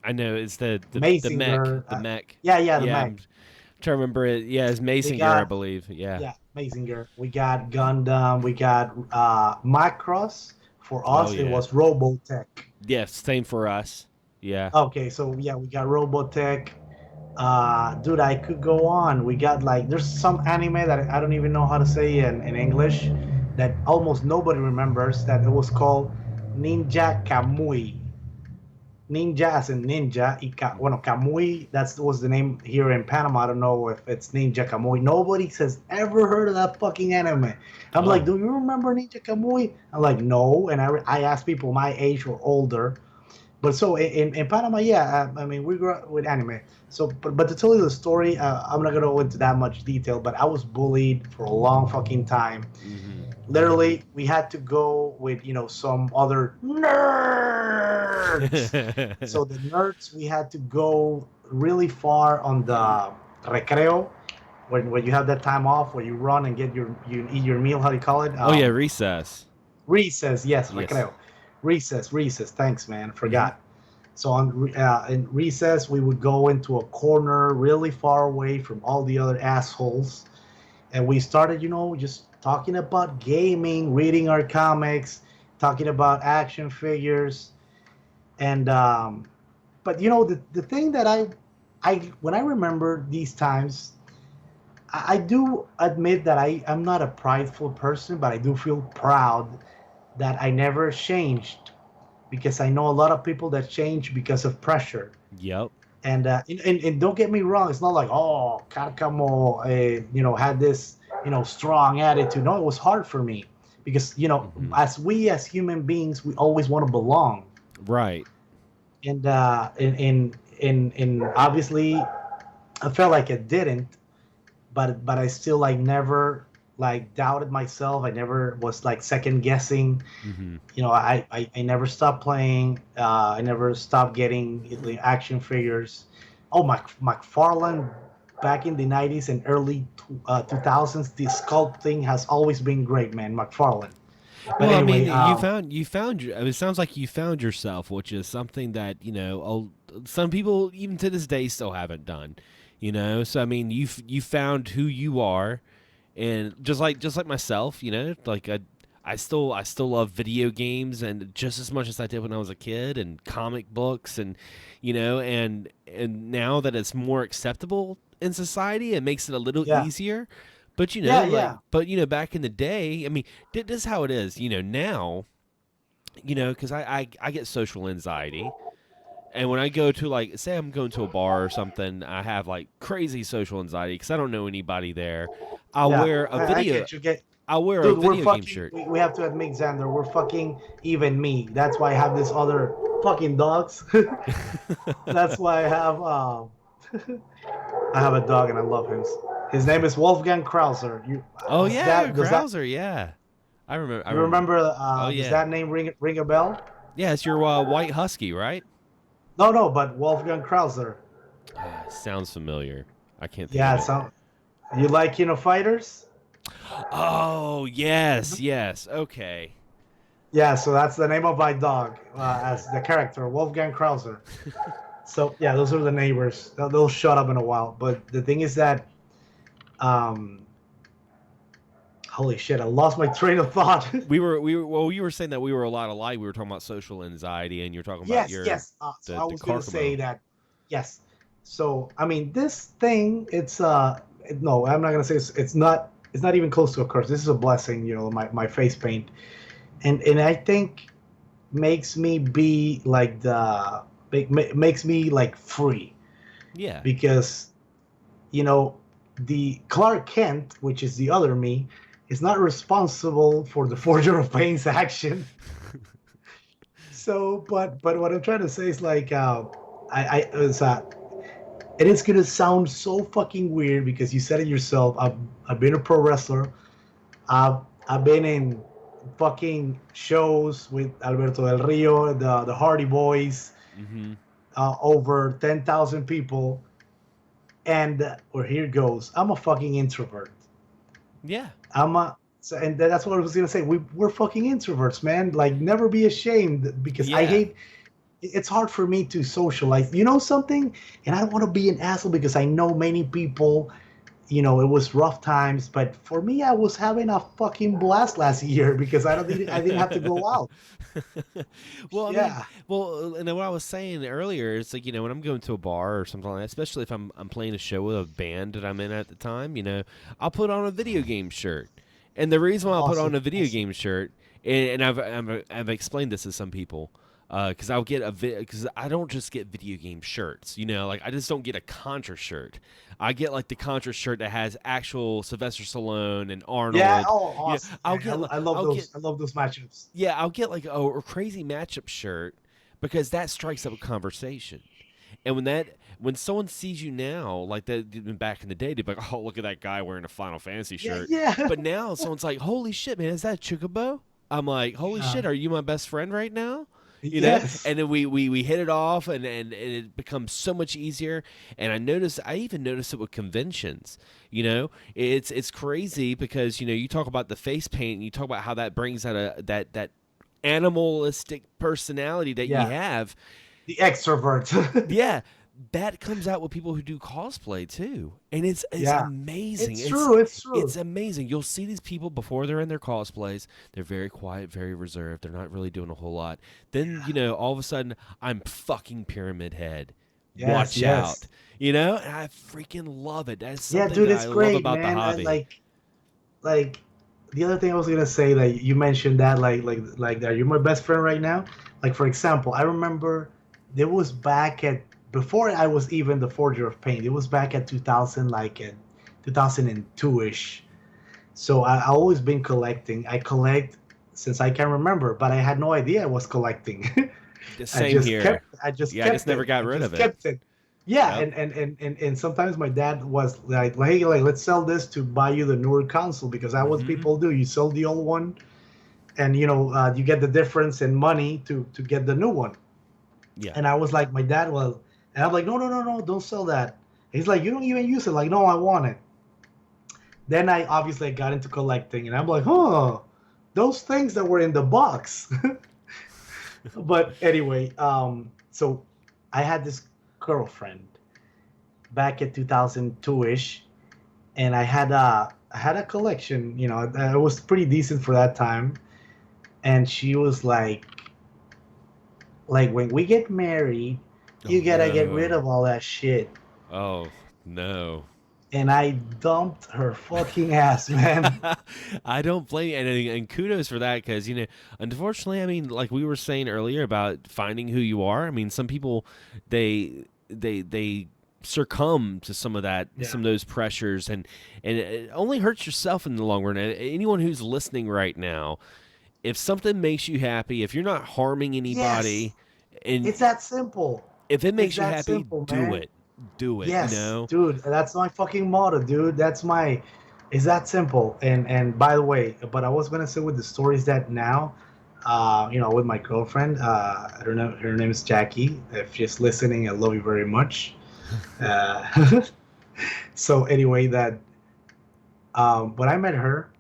I know it's the mech, Mazinger. the mech. Yeah, the Yeah, I'm Meg. trying to remember it. Yeah, it's We Mazinger, I got believe. Yeah. Yeah, Mazinger. We got Gundam. We got Macross. For Oh us, it yeah. was Robotech. Yeah. Same for us. Yeah. Okay, so yeah, we got Robotech. Dude, I could go on. We got like there's some anime that I don't even know how to say in English that almost nobody remembers that it was called Ninja Kamui. Ninja as in ninja. Bueno, Kamui, that was the name here in Panama. I don't know if it's Ninja Kamui. Nobody has ever heard of that fucking anime. I'm like, Oh. do you remember Ninja Kamui? I'm like, no. And I asked people my age or older. But so in Panama, yeah, I mean, we grew up with anime. So, but to tell you the story, I'm not gonna go into that much detail. But I was bullied for a long fucking time. Mm-hmm. Literally, we had to go with some other nerds. So the nerds, we had to go really far on the recreo when you have that time off where you run and you eat your meal. How do you call it? Oh yeah, recess. Recess. Yes, Yes. recreo. Recess. Thanks, man. Mm-hmm. Forgot. So in recess, we would go into a corner really far away from all the other assholes, and we started, just talking about gaming, reading our comics, talking about action figures, and but the thing that I when I remember these times, I do admit that I'm not a prideful person, but I do feel proud that I never changed because I know a lot of people that change because of pressure. Yep. And don't get me wrong, it's not like Karcamo, had this strong attitude. No, it was hard for me because Mm-hmm. as human beings, we always want to belong, Right. and in obviously, I felt like it didn't, but I still like never like doubted myself. I never was like second guessing. Mm-hmm. I never stopped playing. I never stopped getting the action figures. Oh, McFarlane back in the 90s and early 2000s, the sculpting has always been great, man. McFarlane. But Well, I anyway, mean, you found your. I mean, it sounds like you found yourself, which is something that some people even to this day still haven't done. So I mean, you found who you are, and just like myself, like I still love video games and just as much as I did when I was a kid, and comic books, and and now that it's more acceptable in society, it makes it a little yeah, easier. But yeah, yeah, back in the day, I mean, this is how it is. Now, because I get social anxiety, And when I go to, like, say I'm going to a bar or something, I have like crazy social anxiety because I don't know anybody there. I'll Yeah, wear a I video. get you. Get I'll wear a Dude, we're video game fucking. shirt. We have to admit, Xander, we're fucking even me. That's why I have this other fucking dogs. That's why I have a dog and I love him. His name is Wolfgang Krauser. You Oh yeah, does that Krauser. Yeah, I remember. I you remember. remember? Oh Does yeah, that name ring a bell? yeah. It's your white husky, right? No, no, but Wolfgang Krauser. Sounds familiar. I can't think of Yeah, it. so you like fighters? Oh yes, yes. Okay. Yeah, so that's the name of my dog as the character, Wolfgang Krauser. So yeah, those are the neighbors. They'll shut up in a while. But the thing is that, um, holy shit, I lost my train of thought. Well, you were saying that we were a lot alike. We were talking about social anxiety, and you're talking about Yes, your yes. So I the was gonna say Karcamo. that. Yes. So I mean, this thing, it's no, I'm not gonna say it's not. It's not even close to a curse. This is a blessing, my face paint, and I think makes me be like makes me like free Yeah. because the Clark Kent, which is the other me, is not responsible for the Forger of Pain's action. So, but what I'm trying to say is like, and it's gonna sound so fucking weird because you said it yourself. I've been a pro wrestler. I've been in fucking shows with Alberto Del Rio, the Hardy Boys, Mm-hmm. over 10,000 people, and or here goes. I'm a fucking introvert. Yeah. And that's what I was gonna say. We're fucking introverts, man. Like, never be ashamed because I Yeah. hate. It's hard for me to socialize. You know something? And I don't want to be an asshole because I know many people. It was rough times, but for me, I was having a fucking blast last year because I didn't have to go out. Well, I mean, Yeah, and then what I was saying earlier is like, when I'm going to a bar or something like that, especially if I'm playing a show with a band that I'm in at the time, I'll put on a video game shirt. And the reason why I'll put on awesome, a video awesome. game shirt, and I've explained this to some people, because I'll get because I don't just get video game shirts, like I just don't get a Contra shirt. I get like the Contra shirt that has actual Sylvester Stallone and Yeah, Arnold. oh, awesome. I'll Man. get I love I'll get those. I love those matchups. yeah, I'll get like a crazy matchup shirt because that strikes up a conversation. And when someone sees you now, like that back in the day, they'd be like, "Oh, look at that guy wearing a Final Fantasy Yeah, shirt." yeah. But now someone's like, "Holy shit, man, is that Chocobo?" I'm like, "Holy Yeah. shit, are you my best friend right now?" Yes. And then we hit it off, and it becomes so much easier. And I even noticed it with conventions. It's crazy because you talk about the face paint, and you talk about how that brings out that animalistic personality that you Yeah. have. The extrovert. Yeah, that comes out with people who do cosplay too, and it's Yeah. amazing. It's It's true. It's it's true. amazing. You'll see these people before they're in their cosplays. They're very quiet, very reserved. They're not really doing a whole lot. Then all of a sudden, I'm fucking Pyramid Head. Yes, Watch out. yes. And I freaking love it. That's Yeah, something dude, that it's I love great, about the man. hobby. Like the other thing I was gonna say, like you mentioned that, like that you're my best friend right now. Like, for example, I remember there was back at before I was even the forger of paint. It was back at 2000, like at 2002 ish. So I always been collecting. I collect since I can remember, but I had no idea I was collecting. The same here. I just Yeah, I just kept never it. got I rid of just it. kept it. Yeah, Yep. and sometimes my dad was like, hey, like, let's sell this to buy you the newer console, because that's what Mm-hmm. people do. You sell the old one, and you get the difference in money to get the new one. Yeah. And I was like, my dad, well, and I'm like, no, no, no, no, don't sell that. He's like, you don't even use it. Like, no, I want it. Then I obviously got into collecting, and I'm like, oh, those things that were in the box. But anyway, so I had this girlfriend back at 2002-ish, and I had a collection. It was pretty decent for that time. And she was like, when we get married, Oh you gotta get rid no. of all that shit. Oh no. and I dumped her fucking ass, man. I don't blame you, and kudos for that because unfortunately, I mean, like we were saying earlier about finding who you are. I mean, some people they succumb to some of that, Yeah. some of those pressures, and it only hurts yourself in the long run. And anyone who's listening right now, if something makes you happy, if you're not harming Yes, anybody, and it's that simple. if it It's makes you that happy, simple, do man. it. Do it, Yes, dude, that's my fucking motto, dude. That's my. It's that simple. And by the way, but I was gonna say with the stories that now, with my girlfriend. I don't know. Her name is Jackie. If she's listening, I love you very much. Uh, so anyway, that when I met her,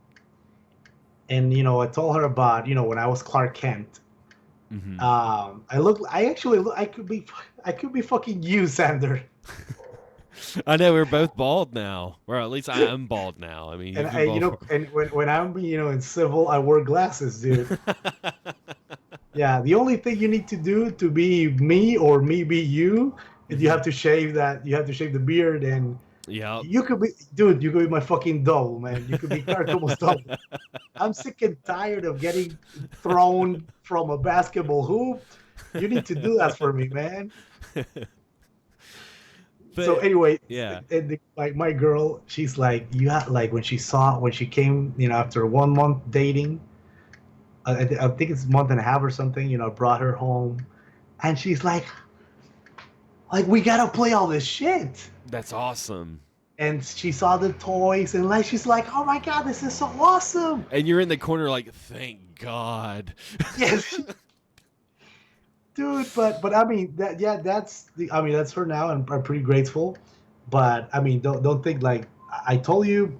and I told her about when I was Clark Kent. Mm-hmm. I actually look. I could be fucking you, Sander. I know we're both bald now, or at least I am bald now. I mean, And you've been bald for. and when I'm in civil, I wear glasses, dude. Yeah, the only thing you need to do to be me or me be you is you Mhm. have to shave that. You have to shave the beard, and Yep. you could be, dude. You could be my fucking double, man. You could be Karcamo's double. I'm sick and tired of getting thrown from a basketball hoop. You need to do that for me, man. So But anyway, yeah. like my girl, she's like, you have like when she came, after 1 month dating, I think it's a month and a half or something, brought her home, and she's like we gotta play all this shit. That's awesome. And she saw the toys, and like she's like, oh my god, this is so awesome. And you're in the corner like, thank God. Yes, dude. But I mean that's her now, and I'm pretty grateful. But I mean, don't think like I told you,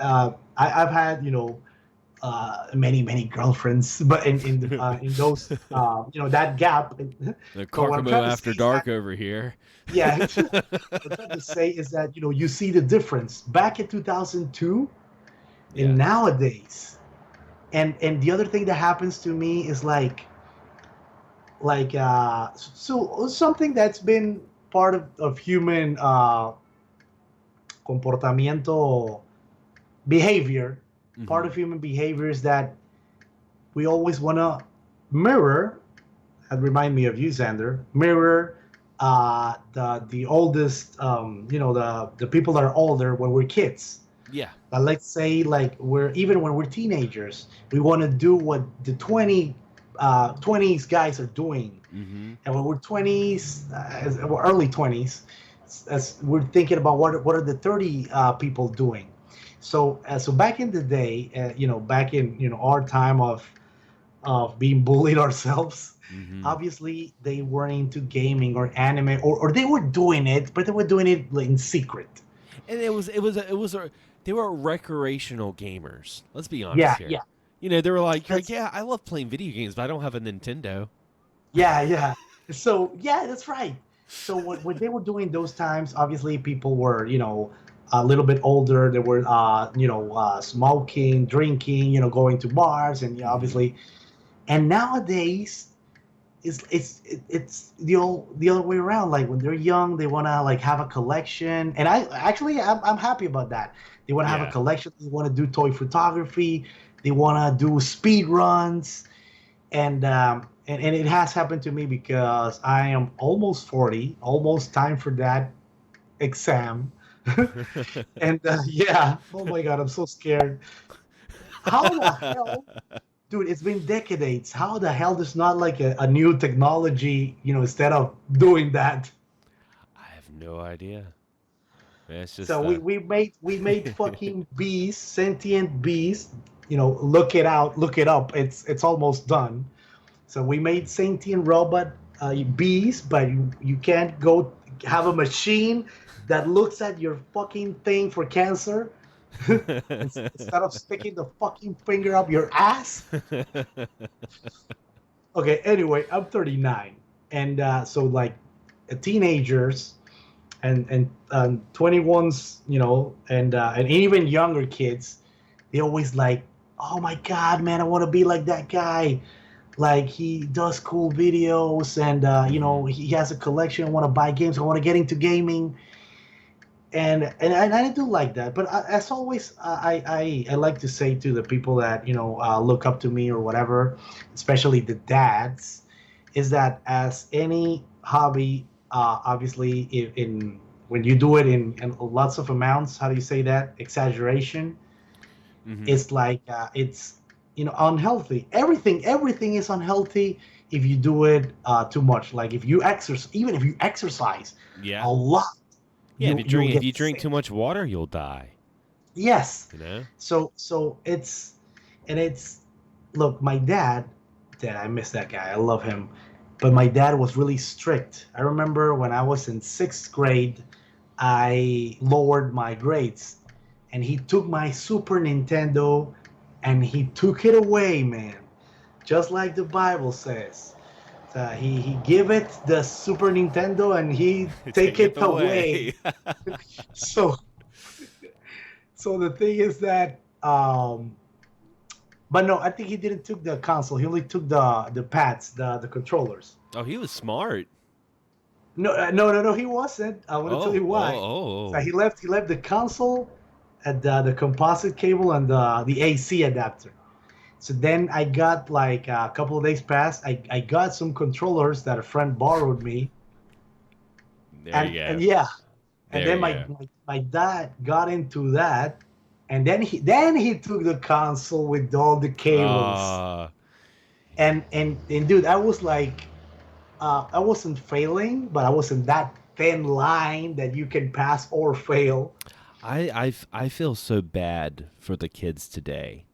I've had many girlfriends, but in those that gap. The But what I'm Karcamo trying to say after is that dark over here. yeah, what I'm trying to say is that you see the difference back in 2002 and Yeah. nowadays. And the other thing that happens to me is so something that's been part of human comportamiento behavior. Part Hmm. of human behavior is that we always want to mirror, and remind me of you, Xander, mirror the oldest, the people that are older when we're kids. Yeah. Let's say like when we're teenagers, we want to do what the 20s guys are doing. Hmm. And when we're 20s, early 20s, as we're thinking about what are the 30 people doing. So back in the day, back in our time of being bullied ourselves, Hmm. obviously they weren't into gaming or anime, or they were doing it, but they were doing it like in secret. And they were recreational gamers. Let's be honest Yeah, here. yeah. They were like, That's yeah, I love playing video games, but I don't have a Nintendo. Yeah, yeah. So yeah, that's right. So when they were doing those times, obviously people were, a little bit older. They were, smoking, drinking, going to bars, and Hmm. obviously. And nowadays, it's the other way around. Like when they're young, they wanna like have a collection, and I'm happy about that. They wanna have a Yeah. collection. They wanna do toy photography. They wanna do speed runs, and it has happened to me because I am almost 40, almost time for that exam. And yeah, oh my god, I'm so scared. How the hell, dude? It's been decades. How the hell there's not like a new technology, instead of doing that? I have no idea. It's So just we made fucking bees, sentient bees. Look it out, look it up. It's almost done. So we made sentient robot bees, but you can't go have a machine that looks at your fucking thing for cancer instead of sticking the fucking finger up your ass. Okay, anyway, I'm 39, and so like teenagers and 21s, and even younger kids, they always like, oh my god, man, I want to be like that guy. Like he does cool videos, and Hmm. he has a collection. I want to buy games. I want to get into gaming. And I do like that. But as always, I like to say to the people that look up to me or whatever, especially the dads, is that as any hobby, obviously, in when you do it in lots of amounts, how do you say that? Exaggeration. Mm-hmm. It's like it's unhealthy. Everything is unhealthy if you do it too much. Like if you exercise, even if you exercise Yeah. a lot, Yeah, you'll if get you drink too sick. much water, you'll die. Yes. You know? So it's look, my dad, I miss that guy. I love him. But my dad was really strict. I remember when I was in 6th grade, I lowered my grades and he took my Super Nintendo and he took it away, man. Just like the Bible says. He give it the Super Nintendo and he Take take it it away. away. So so the thing is that but no, I think he didn't took the console. He only took the pads, the controllers. Oh, he was smart. No, no, he wasn't. I want to tell Oh, you oh, why. So oh, he left the console at the composite cable and the AC adapter. So then I got like a couple of days passed. I got some controllers that a friend borrowed me, there you and go. yeah, and There then you my dad got into that, and then he took the console with all the go. cables, and dude, I was like, I wasn't failing, but I was in that thin line that you can pass or fail. I feel so bad for the kids today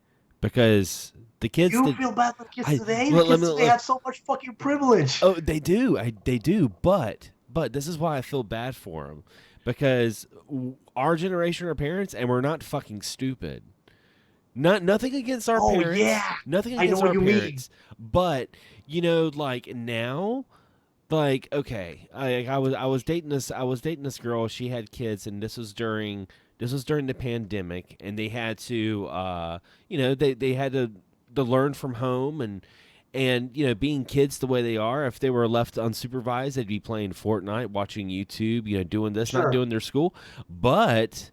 because the kids You that feel bad for the kids I today? The let kids me today look. have so much fucking privilege. Oh, they do. They do. But this is why I feel bad for them because our generation are parents and we're not fucking stupid. Nothing against our Oh parents. yeah, Nothing I know against what our you mean. parents. But like now, like okay, I was dating this girl. She had kids, and this was during the pandemic, and they had to they had to learn from home and being kids the way they are, if they were left unsupervised, they'd be playing Fortnite, watching YouTube, doing this, not Sure. doing their school. But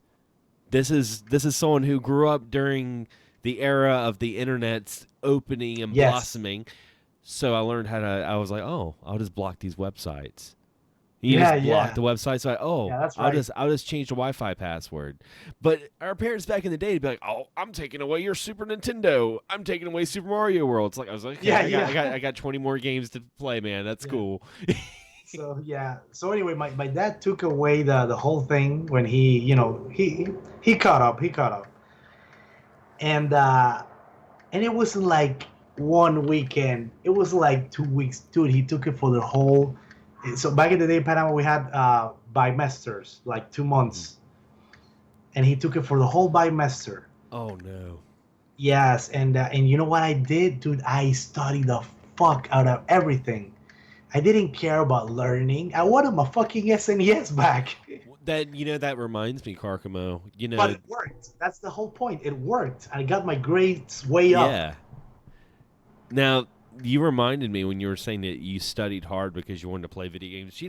this is someone who grew up during the era of the internet's opening and Yes. blossoming. So I learned how to. I was like, oh, I'll just block these websites. You Yeah, just block yeah, the website. So yeah. That's right. I'll just change the Wi-Fi password. But our parents back in the day would be like, oh, I'm taking away your Super Nintendo. I'm taking away Super Mario World. It's like I was like, okay, Yeah, yeah, I got 20 more games to play, man. That's yeah. cool. So yeah. So anyway, my dad took away the whole thing when he caught up. He caught up, and it wasn't like one weekend. It was like 2 weeks, dude. He took it for the whole. So back in the day in Panama, we had bimesters, like 2 months, and he took it for the whole bimester. Oh no. Yes, and you know what I did, dude? I studied the fuck out of everything. I didn't care about learning. I wanted my fucking SNES back. That reminds me, Karcamo. But it worked. That's the whole point. It worked. I got my grades way up. Yeah. Now, you reminded me when you were saying that you studied hard because you wanted to play video games.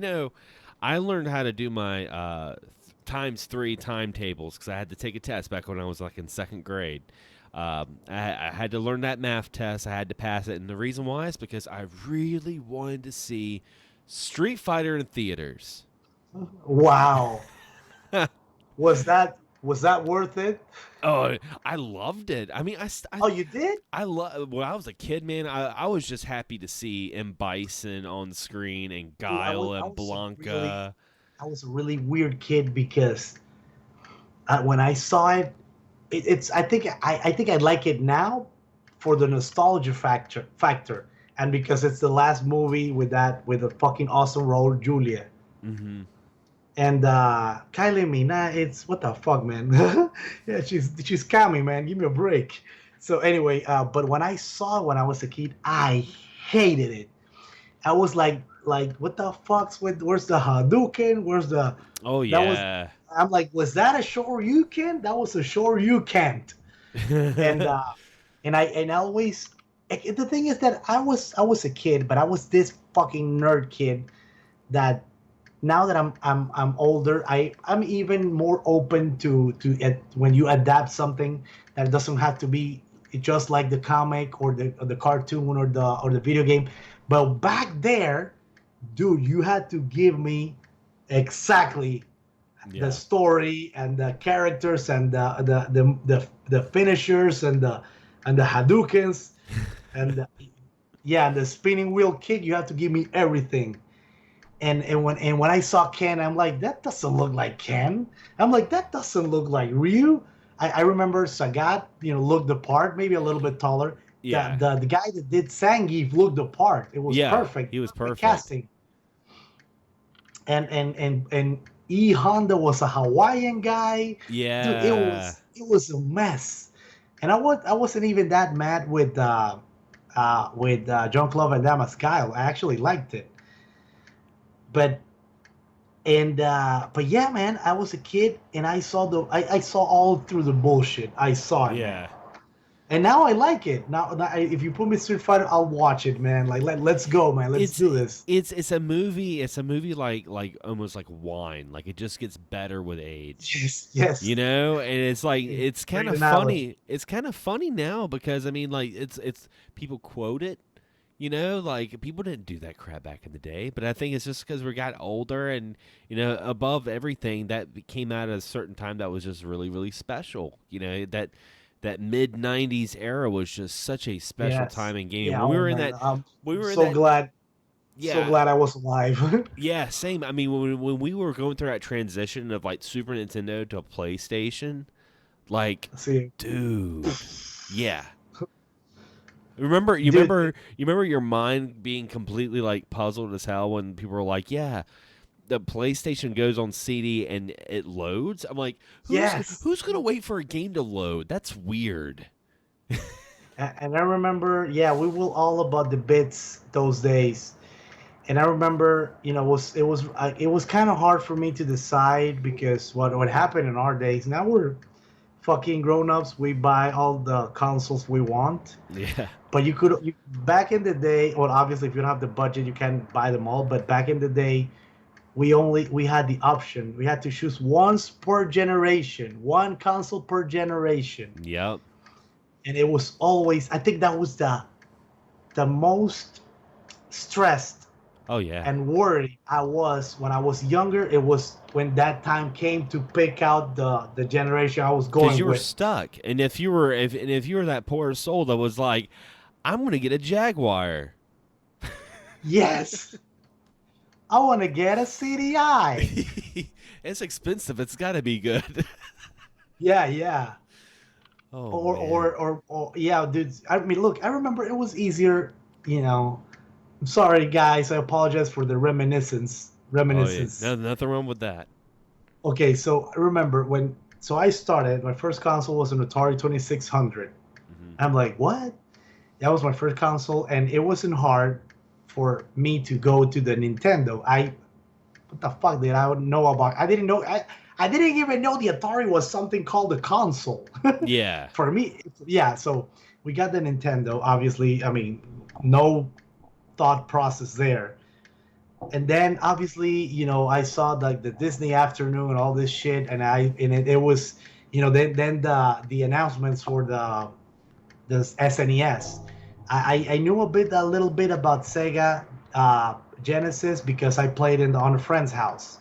I learned how to do my times three timetables because I had to take a test back when I was like in second grade. I had to learn that math test. I had to pass it, and the reason why is because I really wanted to see Street Fighter in theaters. Wow. Was that worth it? Oh, I loved it. I mean, Oh, you did? I love when I was a kid, man. I was just happy to see M Bison on screen and Dude, Guile and Blanca. I was a really weird kid because when I saw it, it's I think I like it now for the nostalgia factor, and because it's the last movie with the fucking awesome role Julia. Mm-hmm. And Kylie Mina, it's what the fuck, man. Yeah, she's Kami, man. Give me a break. So anyway, but when I saw it when I was a kid, I hated it. I was like what the fuck's with? Where's the Hadouken? Where's the Oh that was? yeah. I'm like, was that a Shoryuken? That was a Shoryuken. And I always the thing is that I was a kid, but I was this fucking nerd kid that now that I'm older, I'm even more open to it when you adapt something that doesn't have to be just like the comic or the cartoon or the video game. But back there, dude, you had to give me exactly the Yeah. story and the characters and the finishers and the Hadoukens and yeah, and the spinning wheel kick. You have to give me everything. And when I saw Ken, I'm like, that doesn't look like Ken. I'm like, that doesn't look like Ryu. I remember Sagat, looked the part, maybe a little bit taller. The Yeah. the, the guy that did Zangief looked the part. It was Yeah. perfect, He was perfect perfect. casting. And E Honda was a Hawaiian guy. Dude, it Yeah. was it was a mess. And I wasn't even that mad with John Claude Van Damme as Guile. I actually liked it. But but yeah, man, I was a kid and I saw all through the bullshit. I saw it, man. Yeah. And now I like it. Now if you put me Street Fighter, I'll watch it, man. Like let's go, man. Let's It's do this. it's a movie. It's a movie like almost like wine. Like it just gets better with age. Yes, yes. You know, and it's like it's kind Great of analogy. funny. It's kind of funny now because I mean, like it's people quote it. You know, like people didn't do that crap back in the day, but I think it's just because we got older and above everything that came out at a certain time that was just really really special. That mid '90s era was just such a special Yes. time in gaming. Yeah. When we Oh were in man, that, I'm we were in so that, glad, so yeah, glad I was alive. yeah, same. I mean, when we were going through that transition of like Super Nintendo to PlayStation, like, See, dude, yeah. Remember, dude. you remember your mind being completely like puzzled as hell when people were like, "Yeah, the PlayStation goes on CD and it loads." I'm like, Yes. who's gonna wait for a game to load? That's weird. And I remember, yeah, we were all about the bits those days. And I remember, it was kind of hard for me to decide because what happened in our days. Now we're fucking grown ups. We buy all the consoles we want. Yeah, But back in the day, well, obviously, if you don't have the budget, you can't buy them all. But back in the day, we had the option. We had to choose once per generation, one console per generation, yep. and it was always. I think that was the most stressed Oh yeah. and worried I was when I was younger. It was when that time came to pick out the generation I was Because going you were with. stuck, and if you were that poor soul that was like, I'm gonna get a Jaguar. Yes, I want to get a CDI. It's expensive. It's got to be good. Yeah, yeah. Oh man. Or yeah, dude. I mean, look, I remember it was easier. I'm sorry, guys. I apologize for the reminiscence. Oh yeah. Reminiscence. No, nothing wrong with that. Okay, so I remember when. So I started. My first console was an Atari 2600. Hmm. I'm like, what? That was my first console, and it wasn't hard for me to go to the Nintendo. What the fuck did I know about? I didn't know. I didn't even know the Atari was something called a console. Yeah. For me, yeah. So we got the Nintendo. Obviously, I mean, no thought process there. And then obviously, I saw like the Disney Afternoon and all this shit, and it was, then the announcements for the SNES. I knew a little bit about Sega Genesis because I played on a friend's house,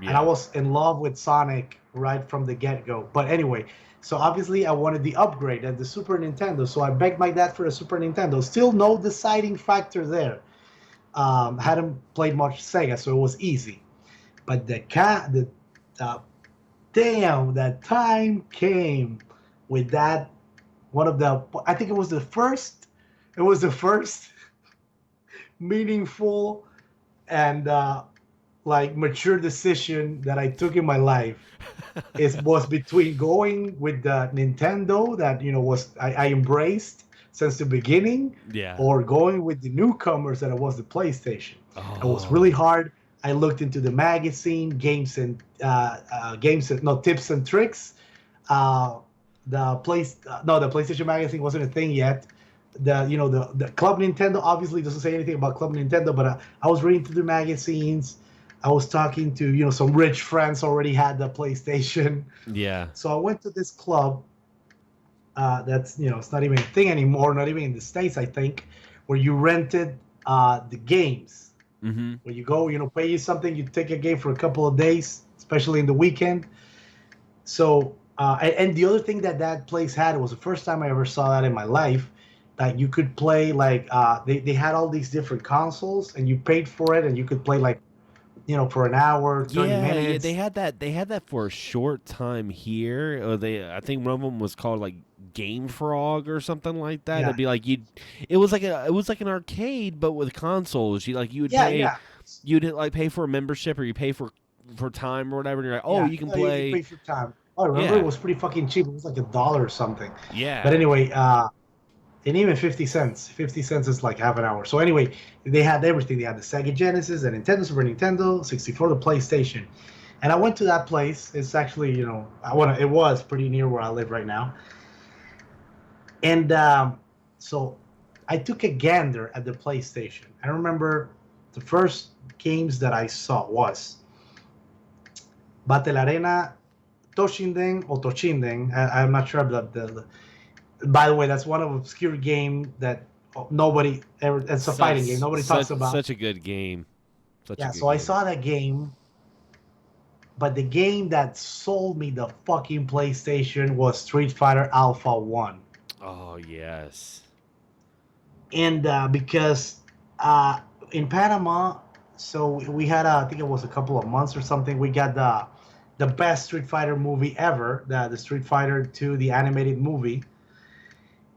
and I Yeah. was in love with Sonic right from the get go. But anyway, so obviously I wanted the upgrade at the Super Nintendo, so I begged my dad for a Super Nintendo. Still no deciding factor there. Hadn't played much Sega, so it was easy. But the damn, that time came with that one of the I think it was the first meaningful and like mature decision that I took in my life. It was between going with the Nintendo that was I embraced since the beginning, Yeah. or going with the newcomers that it was the PlayStation. It was really Oh. hard. I looked into the magazine, no, tips and tricks. Uh, the PlayStation magazine wasn't a thing yet. The Club Nintendo obviously doesn't say anything about Club Nintendo, but I was reading through the magazines. I was talking to, some rich friends already had the PlayStation. Yeah. So I went to this club that's, it's not even a thing anymore, not even in the States, I think, where you rented the games. Mm-hmm. Where you go, pay you something, you take a game for a couple of days, especially in the weekend. So, and the other thing that place had was the first time I ever saw that in my life, that you could play like they had all these different consoles and you paid for it and you could play like, for an hour, 30 Yeah, minutes. they had that for a short time here. I think one of them was called like Game Frog or something like that. Yeah. It'd be like it was like an arcade but with consoles. You would Yeah, pay yeah. you'd like pay for a membership or you pay for time or whatever. And you're like, oh, Yeah, you can no, you play. pay for time. Oh, I remember it Yeah, was pretty fucking cheap. It was like $1 or something. But yeah, anyway, and even 50 cents. 50 cents is like half an hour. So anyway, they had everything. They had the Sega Genesis, the Nintendo, Super Nintendo, 64, the PlayStation. And I went to that place. It's actually, it was pretty near where I live right now. And so I took a gander at the PlayStation. I remember the first games that I saw was Battle Arena, Toshinden or Toshinden. I'm not sure, but by the way, that's one of obscure game that nobody ever. It's a fighting game. Nobody talks about. such a good game. Such a Yeah, good so I game. saw that game, but the game that sold me the fucking PlayStation was Street Fighter Alpha 1. Oh yes. And because in Panama, so we had, I think it was a couple of months or something, we got the best Street Fighter movie ever, the Street Fighter 2, the animated movie.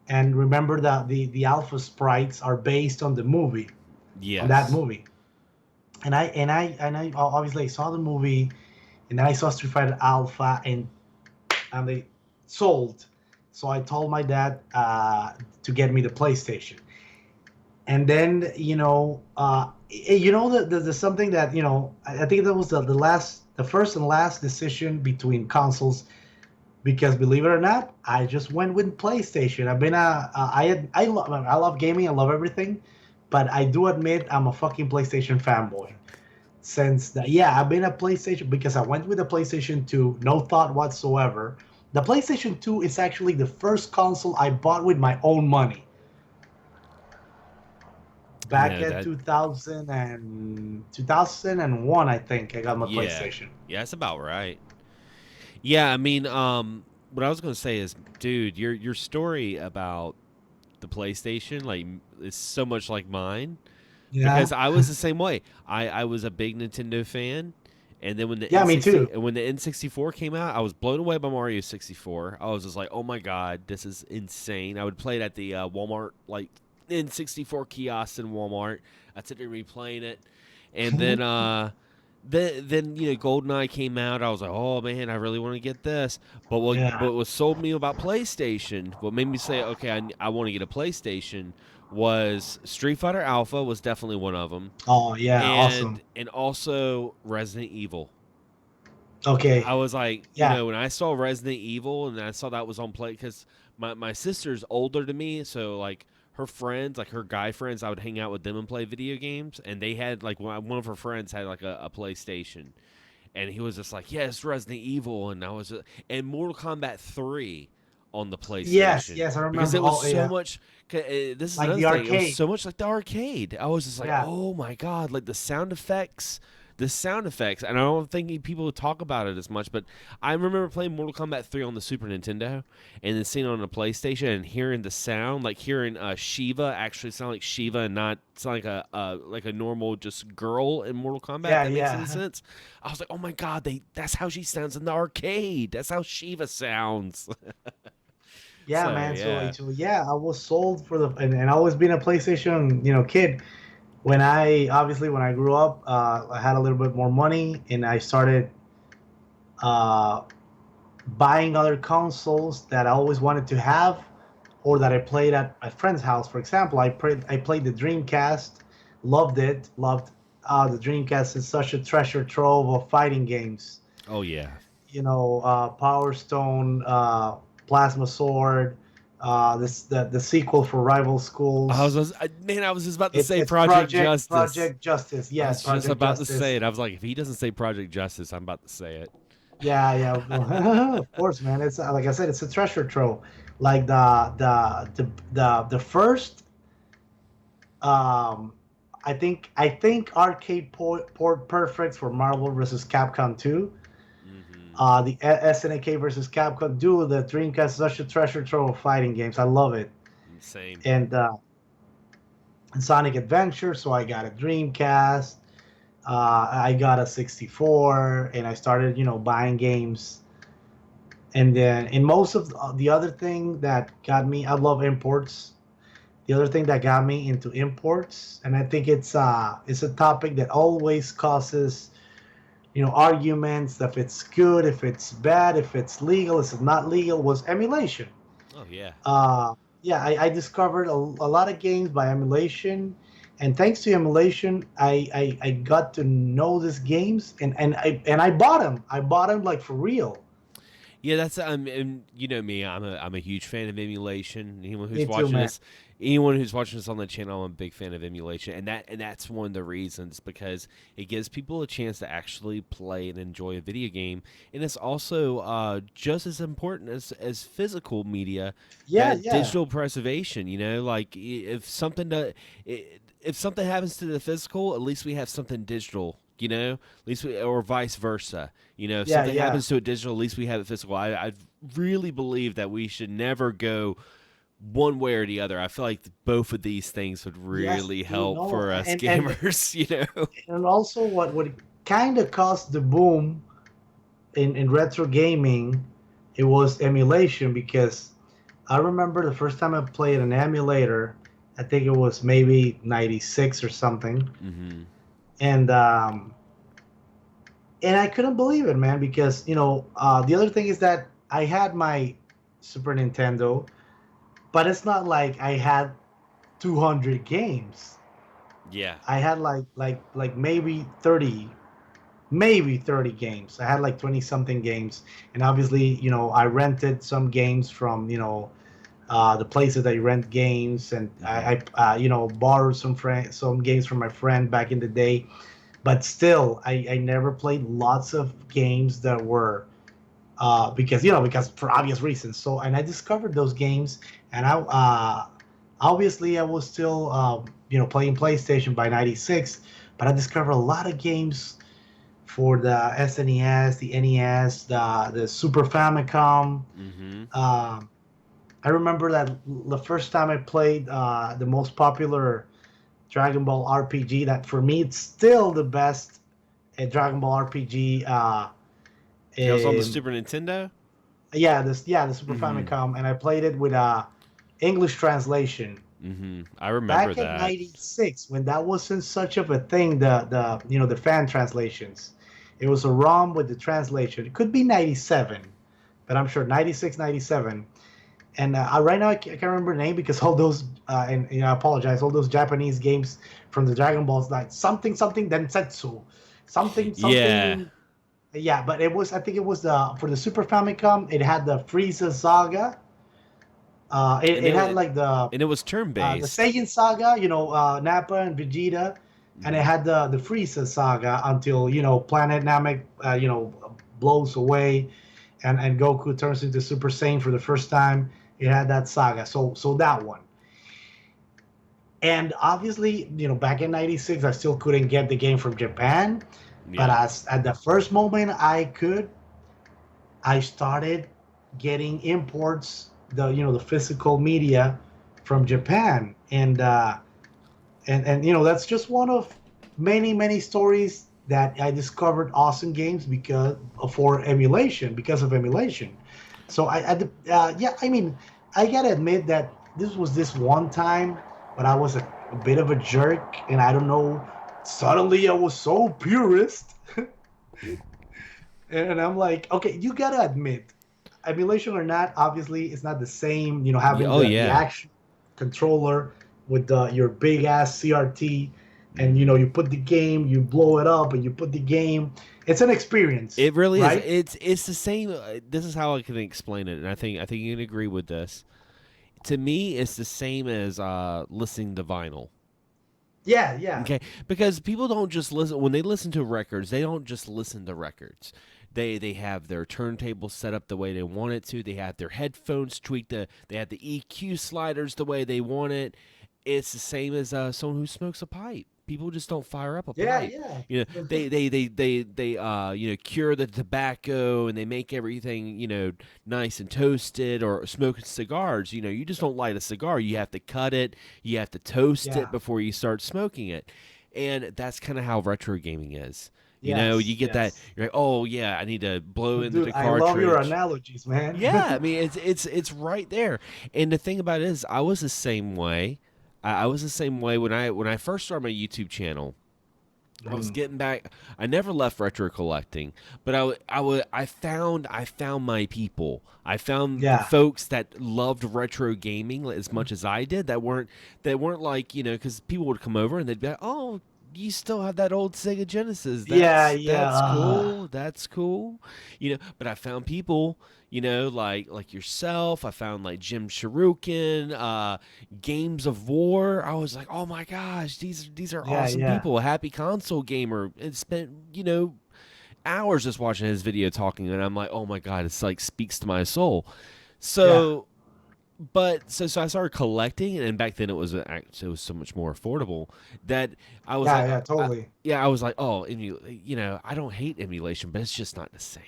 And remember that the alpha sprites are based on the movie, on that Yes. movie. And I obviously saw the movie, and then I saw Street Fighter Alpha, and they sold. So I told my dad to get me the PlayStation. And then the something that I think that was the first and last decision between consoles, because believe it or not, I just went with PlayStation. I've been I love gaming, I love everything, but I do admit I'm a fucking PlayStation fanboy. Since that, yeah, I've been a PlayStation because I went with the PlayStation 2, no thought whatsoever. The PlayStation 2 is actually the first console I bought with my own money. Back Yeah, at 2001, I think I got my yeah. PlayStation. Yeah, that's about right. Yeah, I mean, what I was gonna say is, dude, your story about the PlayStation like is so much like mine Yeah, because I was the same way. I was a big Nintendo fan, and then when the yeah, me too. N64 came out, I was blown away by Mario 64. I was just like, oh my god, this is insane. I would play it at the Walmart like N64 kiosks in Walmart. I'd sit there replaying it, and then then GoldenEye came out. I was like, oh man, I really want to get this. Yeah. What sold me about PlayStation, what made me say, okay, I want to get a PlayStation, was Street Fighter Alpha was definitely one of them, Oh yeah, awesome. and also Resident Evil. Okay. I was like, Yeah. when I saw Resident Evil and I saw that was on play, because my sister's older than me, so like her friends, like her guy friends, I would hang out with them and play video games, and they had like one of her friends had like a PlayStation, and he was just like, yes, Resident Evil, and I was and Mortal Kombat 3 on the Yes, PlayStation yes, I because remember. it was Oh so yeah, much. This is like another the thing. It was arcade. so much like the arcade. I was just like, Yeah. oh my god, like the sound effects. The sound effects, and I don't think people talk about it as much, but I remember playing Mortal Kombat 3 on the Super Nintendo, and then seeing it on the PlayStation and hearing the sound, like hearing Shiva actually sound like Shiva and not sound like a normal just girl in Mortal Kombat. If Yeah, that makes any yeah. sense. I was like, oh my god, that's how she sounds in the arcade. That's how Shiva sounds. Yeah, So man. So, yeah, so yeah, I was sold for and I always been a PlayStation, kid. When I grew up, I had a little bit more money, and I started uh, buying other consoles that I always wanted to have, or that I played at my friend's house. For example, I played the Dreamcast, loved it, loved. The Dreamcast is such a treasure trove of fighting games. oh yeah, Power Stone, Plasma Sword, the sequel for Rival Schools. I was just about to say It's Project Justice. Project Justice. I Yes, was just Project about to say Justice. it. I was like, if he doesn't say Project Justice, I'm about to say it. Yeah, yeah, of course, man. It's like I said, it's a treasure trove. Like the first, um, I think arcade port perfects for Marvel versus Capcom 2. Hmm. The SNK versus Capcom Duel, the Dreamcast is such a treasure trove of fighting games. I love it. Same. And Sonic Adventure, so I got a Dreamcast. I got a 64, and I started, buying games. And then, in most of the other thing that got me, I love imports. The other thing that got me into imports, and I think it's a topic that always causes, arguments. If it's good, if it's bad, if it's legal, if it's not legal, was emulation. Oh yeah. Uh, yeah, I discovered a lot of games by emulation, and thanks to emulation, I got to know these games, and I bought them. I bought them like for real. Yeah, that's and you know me, I'm a huge fan of emulation. Me too, man. Anyone who's watching this on the channel, I'm a big fan of emulation, and that's one of the reasons because it gives people a chance to actually play and enjoy a video game, and it's also just as important as physical media, Yeah, that yeah, digital preservation. Like if something happens to the physical, at least we have something digital. At least or vice versa. If yeah, something yeah. happens to it digital, at least we have it physical. I really believe that we should never go one way or the other. I feel like both of these things would Yes, really you help know, for us and gamers. and also what kind of caused the boom in retro gaming, it was emulation because I remember the first time I played an emulator, I think it was maybe 96 or something. Hmm. And I couldn't believe it, man, because the other thing is that I had my Super Nintendo, but it's not like I had 200 games. Yeah. I had like maybe 30 games. I had like 20 something games, and obviously, I rented some games from the places that you rent games, and Hmm. I borrowed some games from my friend back in the day. But still, I never played lots of games that were because for obvious reasons. So, and I discovered those games, and I obviously I was still playing PlayStation by '96, but I discovered a lot of games for the SNES, the NES, the Super Famicom. Hmm. Um, I remember that the first time I played the most popular Dragon Ball RPG. That for me, it's still the best Dragon Ball RPG. That was on the Um, Super Nintendo. the Super Hmm. Famicom, and I played it with English translation Hmm. I remember back in that. '96 when that wasn't such of a thing. The fan translations. It was a ROM with the translation. It could be '97, but I'm sure '96, '97. And right now I can't remember the name because all those and I apologize, all those Japanese games from the Dragon Balls, like something something Densetsu, something Yeah. something. Yeah, but I think it was for the Super Famicom. It had the Frieza Saga. And It had it like and it was turn the based. Saiyan Saga, Nappa and Vegeta, and it Hmm. had the Frieza Saga until Planet Namek blows away, and Goku turns into Super Saiyan for the first time. It had that saga, so that one. And obviously, back in '96, I still couldn't get the game from Japan, but Yeah. as at the first moment I could, I started getting imports, the physical media from Japan, and that's just one of many stories that I discovered awesome games because of emulation. So yeah, I mean, I gotta admit that this was this one time, but I was a bit of a jerk, and I don't know. Suddenly, I was so purist, and I'm like, okay, you gotta admit, emulation or not, obviously, it's not the same. Yeah. Having Oh the yeah. action controller with your big ass CRT, and Hmm. you put the game, you blow it up, and you put the game. It's an experience, It really is. right? It's the same. This is how I can explain it, and I think you can agree with this. to me, it's the same as listening to vinyl. Yeah, yeah, Okay, because people don't just listen when they listen to records. They don't just listen to records. They have their turntable set up the way they want it to. They have their headphones tweaked. They have the EQ sliders the way they want it. It's the same as someone who smokes a pipe. People just don't fire up a yeah, pipe. yeah. You know, they cure the tobacco and they make everything nice and toasted. Or smoking cigars. You just don't light a cigar. You have to cut it. You have to toast Yeah. it before you start smoking it. And that's kind of how retro gaming is. Yes, You get that. yes. You're like, oh yeah, I need to blow into Dude, the I cartridge. love your analogies, man. Yeah, I mean it's right there. And the thing about it is, I was the same way. I was the same way when I first started my YouTube channel. I was getting back. I never left retro collecting, but I found my people. I found the Yeah. folks that loved retro gaming as much as I did. That weren't like because people would come over and they'd be like, oh. You still have that old Sega Genesis. Yeah, yeah. That's cool. That's cool. But I found people, like yourself. I found like Jim Shuriken, Games of War. I was like, oh my gosh, these are Yeah, awesome yeah. people. A happy console gamer, and spent hours just watching his video talking, and I'm like, oh my god, it's like speaks to my soul. So. But so I started collecting, and back then it was so much more affordable that I was Yeah, like, yeah, totally. I was like, oh, I don't hate emulation, but it's just not the same,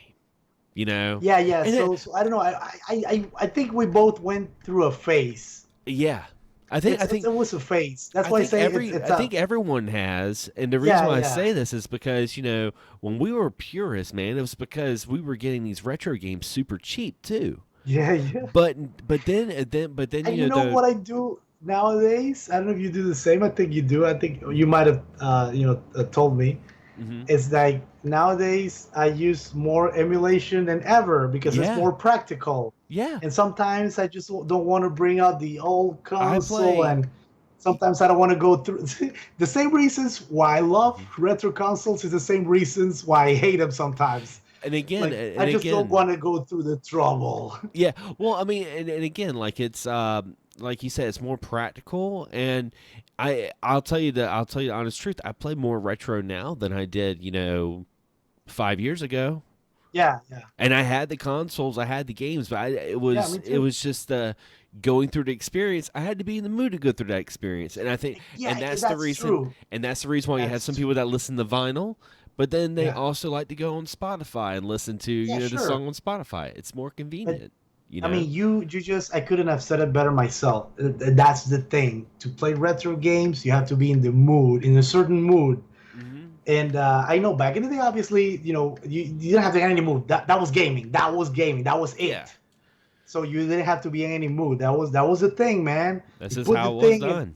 Yeah, yeah. And So I don't know. I think we both went through a phase. yeah, I think It was a phase. That's why I say it's I think everyone has, and the reason why I yeah. say this is because when we were purists, man, it was because we were getting these retro games super cheap too. Yeah, yeah. But then And you know what I do nowadays? I don't know if you do the same. I think you do. I think you might have, told me. Mhm. It's like nowadays I use more emulation than ever because it's Yeah. more practical. Yeah. And sometimes I just don't want to bring out the old console, play- and sometimes I don't want to go through the same reasons why I love retro consoles is the same reasons why I hate them sometimes. And again, Like, and I just again, don't want to go through the trouble. yeah. Well, I mean, and again, like it's like you said, it's more practical. And I'll tell you the honest truth. I play more retro now than I did 5 years ago. Yeah, yeah. And I had the consoles, I had the games, but me it too. was just going through the experience. I had to be in the mood to go through that experience, and I think, Yeah, and that's that's the reason, true. and that's the reason why you have That's some people that listen to vinyl, but then they Yeah. also like to go on Spotify and listen to the sure. song on Spotify. It's more convenient. I mean, you just I couldn't have said it better myself. That's the thing. To play retro games, you have to be in the mood, in a certain mood. Mhm. And I know back in the day, obviously, you didn't have to get any mood. That was gaming. That was gaming. That was it. Yeah. So you didn't have to be in any mood. That was the thing, man. This You is put how the it was thing in- done.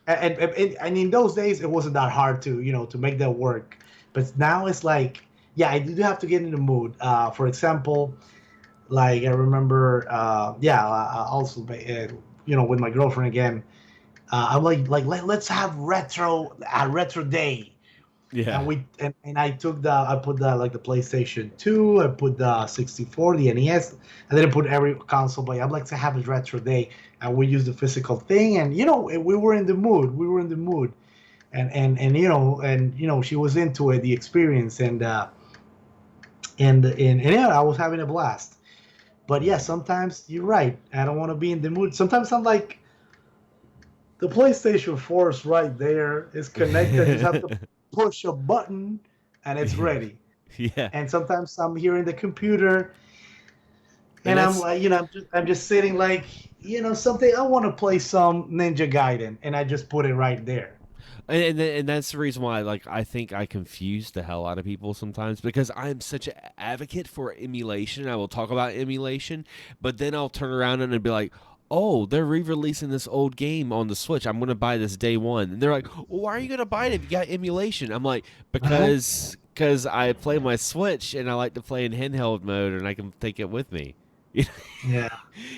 and in those days, it wasn't that hard to make that work. But now it's like, yeah, I do have to get in the mood. For example, like I remember, also, with my girlfriend again, I'm like let's have a retro day. Yeah. And I put the PlayStation 2, I put the 64, the NES, and then I put every console. But I'd like to have a retro day, and we use the physical thing, and we were in the mood. We were in the mood, and she was into it, the experience, and yeah, I was having a blast. But yeah, sometimes you're right. I don't want to be in the mood. Sometimes I'm like, the PlayStation 4 is right there. It's connected. You just have to push a button and it's ready. Yeah. And sometimes I'm here in the computer and And I'm like, I'm just sitting like, something. I want to play some Ninja Gaiden, and I just put it right there. And that's the reason why, like, I think I confuse the hell out of people sometimes, because I'm such an advocate for emulation. I will talk about emulation, but then I'll turn around and be like, oh, they're re-releasing this old game on the Switch. I'm going to buy this day one. And they're like, well, why are you going to buy it if you got emulation? I'm like, because I play my Switch and I like to play in handheld mode and I can take it with me. Yeah.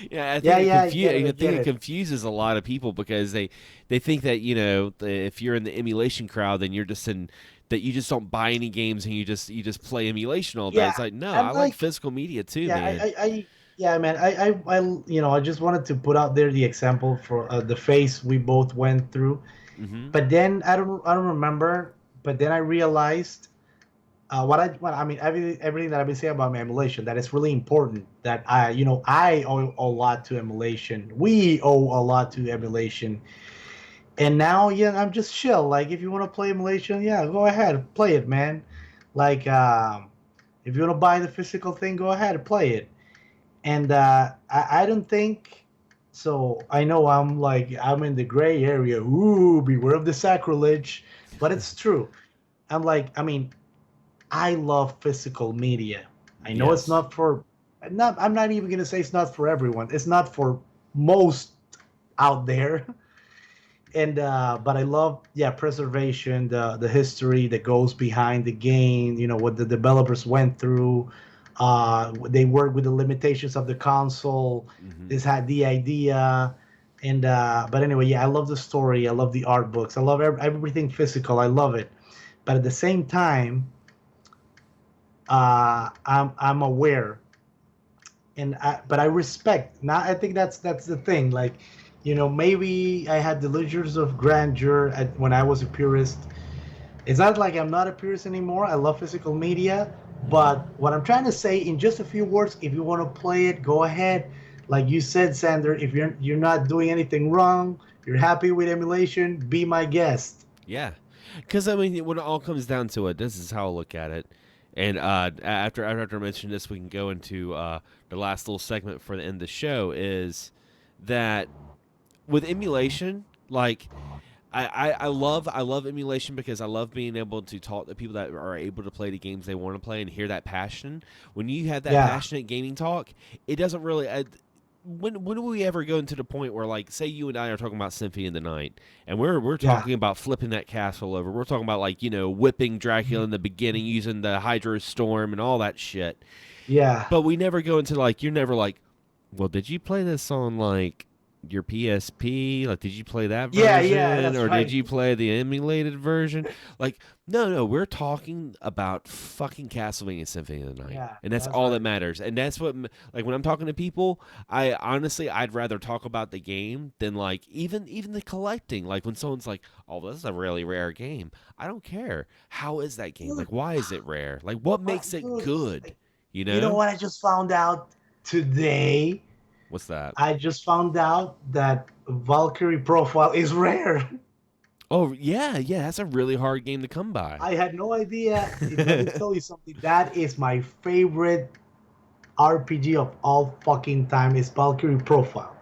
Yeah, I think I get it it. confuses a lot of people because they think that if you're in the emulation crowd, then you're just that you just don't buy any games and you just play emulation all day. Yeah, It's like, no, and I like physical media too, Yeah, man. Yeah, man. I just wanted to put out there the example for the phase we both went through. Mm-hmm. But then I don't remember. But then I realized what I mean, everything that I've been saying about my emulation, that it's really important that I owe a lot to emulation. We owe a lot to emulation. And now, yeah, I'm just chill. Like, if you want to play emulation, yeah, go ahead, play it, man. Like, if you want to buy the physical thing, go ahead and play it. And I don't think so. I know I'm in the gray area. Ooh, beware of the sacrilege. But it's true. I mean, I love physical media. I know it's Yes. not for not I'm not even gonna say it's not for everyone. It's not for most out there. And but I love, yeah, preservation, the history that goes behind the game, what the developers went through. They worked with the limitations of the console. Mm-hmm. This had the idea. And but anyway, yeah, I love the story, I love the art books, I love everything physical, I love it. But at the same time, I'm aware, but I respect. Now I think that's the thing. Like, maybe I had delusions of grandeur when I was a purist. It's not like I'm not a purist anymore. I love physical media, Mm-hmm. but what I'm trying to say in just a few words, if you want to play it, go ahead. Like you said, Sander, if you're not doing anything wrong, you're happy with emulation, be my guest. Yeah, because I mean, when it all comes down to it, this is how I look at it. And after I mention this, we can go into the last little segment for the end of the show. Is that with emulation, like I love emulation because I love being able to talk to people that are able to play the games they want to play and hear that passion. When you have that Yeah, passionate gaming talk, it doesn't really. When do we ever go into the point where, like, say you and I are talking about Symphony of the Night, and we're yeah, talking about flipping that castle over. We're talking about, like, whipping Dracula in the beginning using the Hydro Storm and all that shit. yeah. But we never go into, like, you're never like, well, did you play this on, like, your PSP? Like, did you play that Yeah, yeah, version, that's or did right. you play the emulated version? Like, no, we're talking about fucking Castlevania Symphony of the Night, Yeah, and that's that's all that right. matters. And that's what, like, when I'm talking to people, I honestly, I'd rather talk about the game than, like, even the collecting. Like, when someone's like, "Oh, this is a really rare game," I don't care. How is that game? Dude, Like, why is it rare? Like, what makes it dude, good? You you know know? what I just found out today? What's that? I just found out that Valkyrie profile is rare. Oh yeah, yeah. That's a really hard game to come by. I had no idea. Let me tell you something. That is my favorite RPG of all fucking time. Is Valkyrie profile.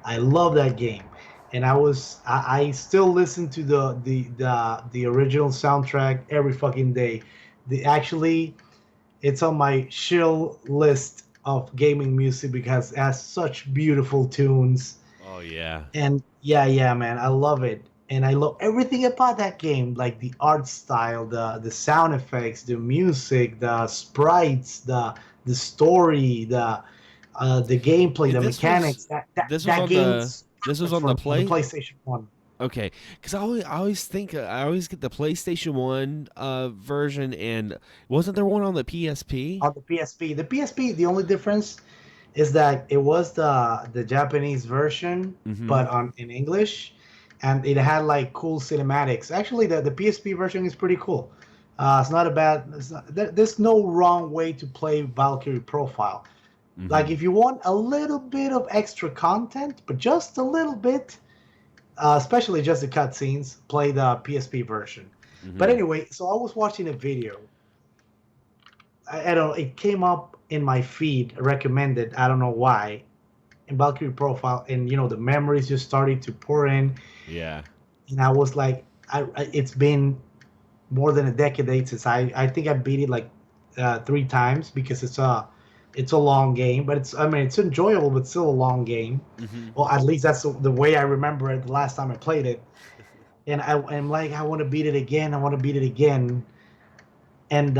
I love that game, and I still listen to the original soundtrack every fucking day. The actually It's on my chill list of gaming music because it has such beautiful tunes. Oh yeah. And yeah, yeah, man, I love it. And I love everything about that game, like the art style, the sound effects, the music, the sprites, the story, the gameplay, And the this was mechanics. That on the game's this was perfect on the for on the play. PlayStation 1. Okay, because I always think I always get the PlayStation One version, and wasn't there one on the PSP? On the PSP. The PSP, the only difference is that it was the Japanese version, Mm-hmm. but on in English, and it had like cool cinematics. Actually, the PSP version is pretty cool. It's not a bad. There's no wrong way to play Valkyrie Profile. Like, Mm-hmm. if you want a little bit of extra content, but just a little bit, especially just the cutscenes, play the PSP version. But Mm-hmm. anyway, so I was watching a video. I don't know. It came up in my feed recommended. I don't know why. In Valkyrie profile, and the memories just started to pour in, Yeah. and I was like, it's been more than a decade since I think I beat it like 3 times because it's a long game, but I mean, it's enjoyable, but still a long game. Mm-hmm. Well, at least that's the way I remember it the last time I played it. And I'm like, I want to beat it again. I want to beat it again. And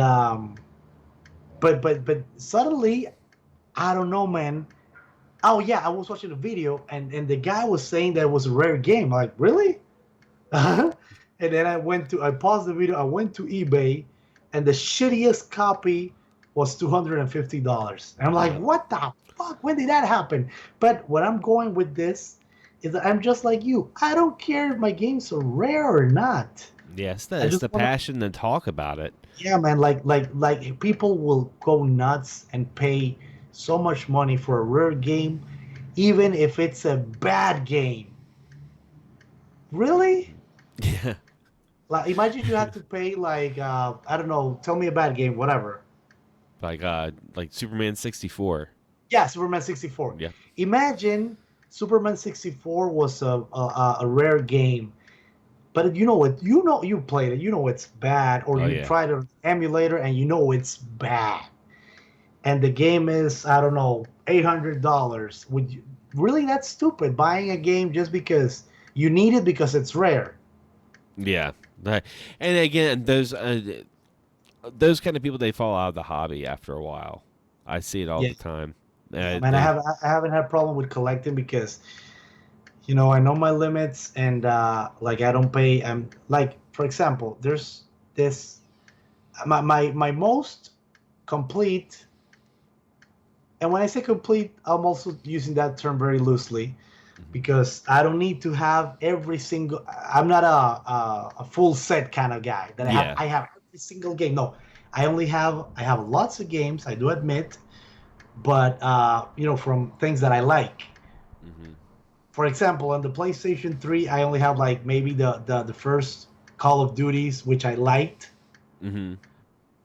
but suddenly, I don't know, man. Oh yeah, I was watching a video, and the guy was saying that it was a rare game. I'm like, really? And then I paused the video. I went to eBay, and the shittiest copy was $250. And I'm like, Yep. what the fuck? When did that happen? But what I'm going with this is that I'm just like you. I don't care if my games are rare or not. Yeah, it's I the just want to. passion to talk about it. Yeah, man. Like people will go nuts and pay so much money for a rare game, even if it's a bad game. Really? Yeah. Like, imagine you had to pay like I don't know. Tell me a bad game, whatever. Like Superman 64. Yeah, Superman 64. Yeah. Imagine Superman 64 was a rare game, but you know it. You know you played it. You know it's bad, or Oh you yeah. tried an emulator and you know it's bad. And the game is I don't know $800. Would you really? That's stupid. Buying a game just because you need it because it's rare. Yeah. And again, those kind of people, they fall out of the hobby after a while. I see it all Yeah, the time. yeah, man. They I haven't had a problem with collecting because I know my limits and like I don't pay. Like for example, there's this my most complete, and when I say complete, I'm also using that term very loosely Mhm. because I don't need to have every single. I'm not a full set kind of guy that Yeah. I have every single game. No, I have lots of games. I do admit, but from things that I like. Hmm. For example, on the PlayStation 3, I only have like maybe the first Call of Duties, which I liked, Hmm.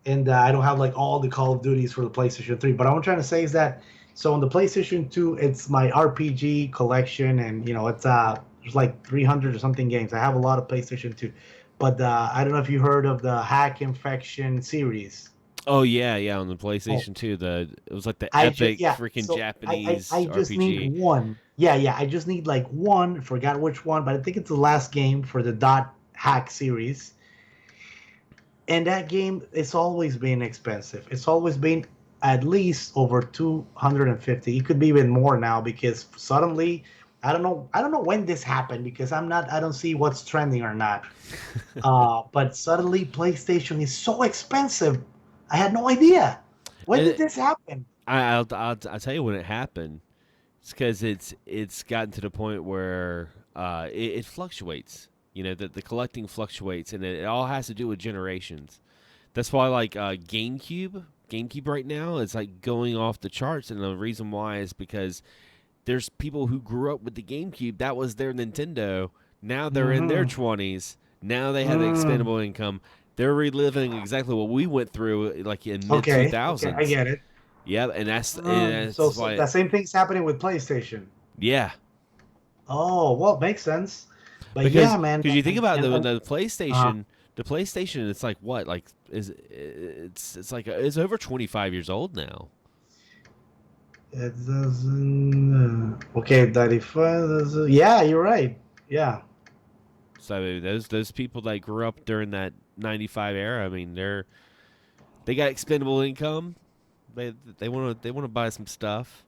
and I don't have like all the Call of Duties for the PlayStation 3. But what I'm trying to say is that so on the PlayStation 2, it's my RPG collection, and it's there's like 300 or something games. I have a lot of PlayStation 2, but I don't know if you heard of the Hack Infection series. Oh yeah, yeah. On the Oh, PlayStation 2, it was like the I just epic yeah. freaking So I Japanese just need RPG. one. Yeah, yeah. I just need like one. Forgot which one, but I think it's the last game for the Dot Hack series. And that game, it's always been expensive. It's always been at least over 250. It could be even more now because suddenly, I don't know when this happened because I don't see what's trending or not. But suddenly, PlayStation is so expensive. I had no idea. When did And this happen? I'll tell you when it happened. It's because it's gotten to the point where it fluctuates. You know, the collecting fluctuates, and it all has to do with generations. That's why like GameCube right now is like going off the charts, and the reason why is because there's people who grew up with the GameCube. That was their Nintendo. Now they're in their Mm-hmm. 20s. Now they have the Mm. expendable income. They're reliving exactly what we went through, like in mid two Okay, okay, I thousands. get it. Yeah, and So, that's so why. the same thing's happening with PlayStation. Yeah, Oh, well, makes sense. But because yeah, man, you think about and uh, the PlayStation, it's like what, like is it's like it's over 25 years old now. it doesn't. Okay, 35. Yeah, you're right. Yeah. So those people that grew up during that 95 era, I mean, they got expendable income. They want to buy some stuff.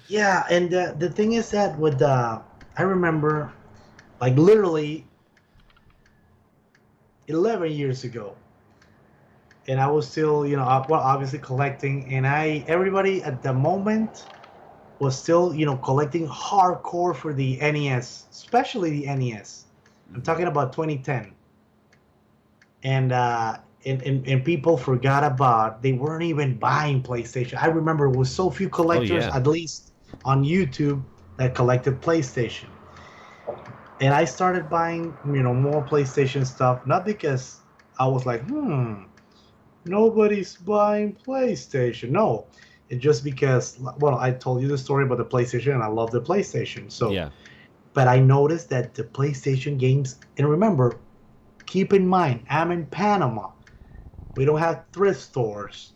Yeah, and the thing is that with I remember like literally 11 years ago, and I was still, well, obviously collecting, and everybody at the moment was still, collecting hardcore for the NES, especially the NES. I'm Hmm. talking about 2010. And people forgot about they weren't even buying PlayStation. I remember it was so few Oh collectors, yeah. at least on YouTube, that collected PlayStation. And I started buying, more PlayStation stuff, not because I was like, nobody's buying PlayStation. No, it's just because, well, I told you the story about the PlayStation, and I love the PlayStation. So, Yeah. but I noticed that the PlayStation games, and remember, keep in mind, I'm in Panama. We don't have thrift stores.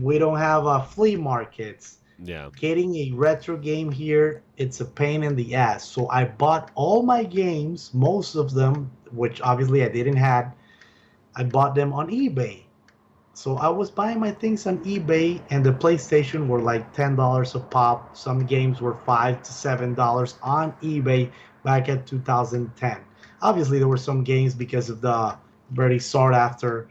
We don't have flea markets. Yeah. Getting a retro game here, it's a pain in the ass. So I bought all my games, most of them, which obviously I didn't have. I bought them on eBay. So I was buying my things on eBay, and the PlayStation were like $10 a pop. Some games were $5 to $7 on eBay back at 2010. Obviously, there were some games because of the very sought after.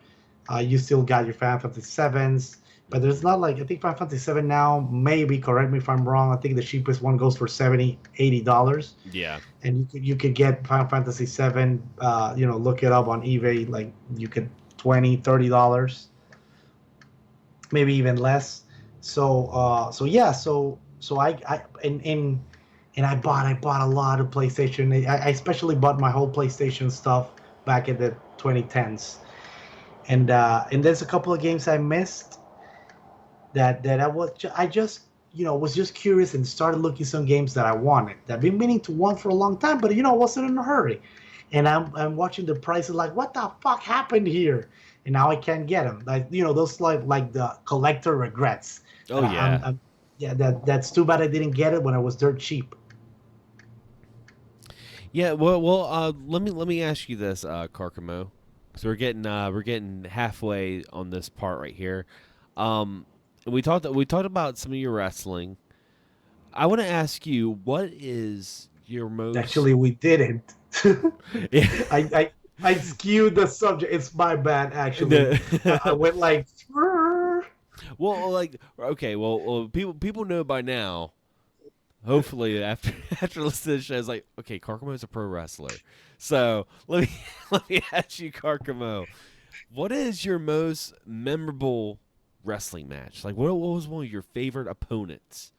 You still got your Final Fantasy sevens. But there's not like, I think Final Fantasy 7 now, maybe, correct me if I'm wrong, I think the cheapest one goes for 70, $80. Yeah. And you could get Final Fantasy 7, look it up on eBay, like you could 20, $30, maybe even less. So yeah, so I and I bought a lot of PlayStation. I especially bought my whole PlayStation stuff back in the 2010s. And there's a couple of games I missed that I just was just curious and started looking some games that I wanted. That I've been meaning to want for a long time, but I wasn't in a hurry. And I'm watching the prices like, what the fuck happened here? And now I can't get them. Like those like the collector regrets. Oh That yeah. yeah, that's too bad I didn't get it when I was dirt cheap. Yeah. Well. Let me ask you this, Karcamo. So we're getting halfway on this part right here. Um, we talked about some of your wrestling. I want to ask you, what is your most? Actually, we didn't. Yeah. I, I I skewed the subject. It's my bad. Actually, I The- went like. well, like okay, well, people know by now. Hopefully, after after listening to the show, it's like, okay, Karkamo is a pro wrestler. So let me let me ask you, Karkamo, what is your most memorable wrestling match? Like, what was one of your favorite opponents?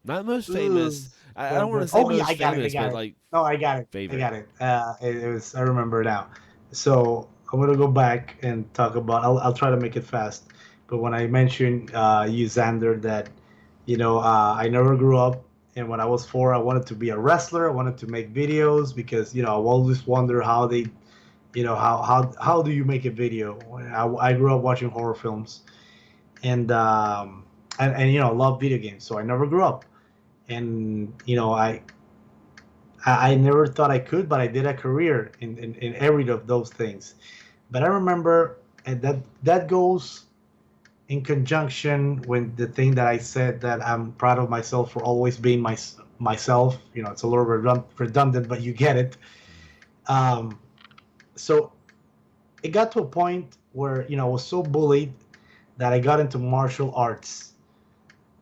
Not most famous. I don't want to say Oh yeah, most I got it. I famous, got but it. like No, I got it. I favorite. got it. It was. I remember now. So I'm gonna go back and talk about. I'll try to make it fast. But when I mentioned you, Xander, that I never grew up, and when I was 4, I wanted to be a wrestler. I wanted to make videos because I always wonder how they, how do you make a video? I grew up watching horror films, and love video games. So I never grew up, and I never thought I could, but I did a career in every of those things. But I remember, and that goes in conjunction with the thing that I said, that I'm proud of myself for always being myself. It's a little redundant, but you get it. Um, so it got to a point where I was so bullied that I got into martial arts,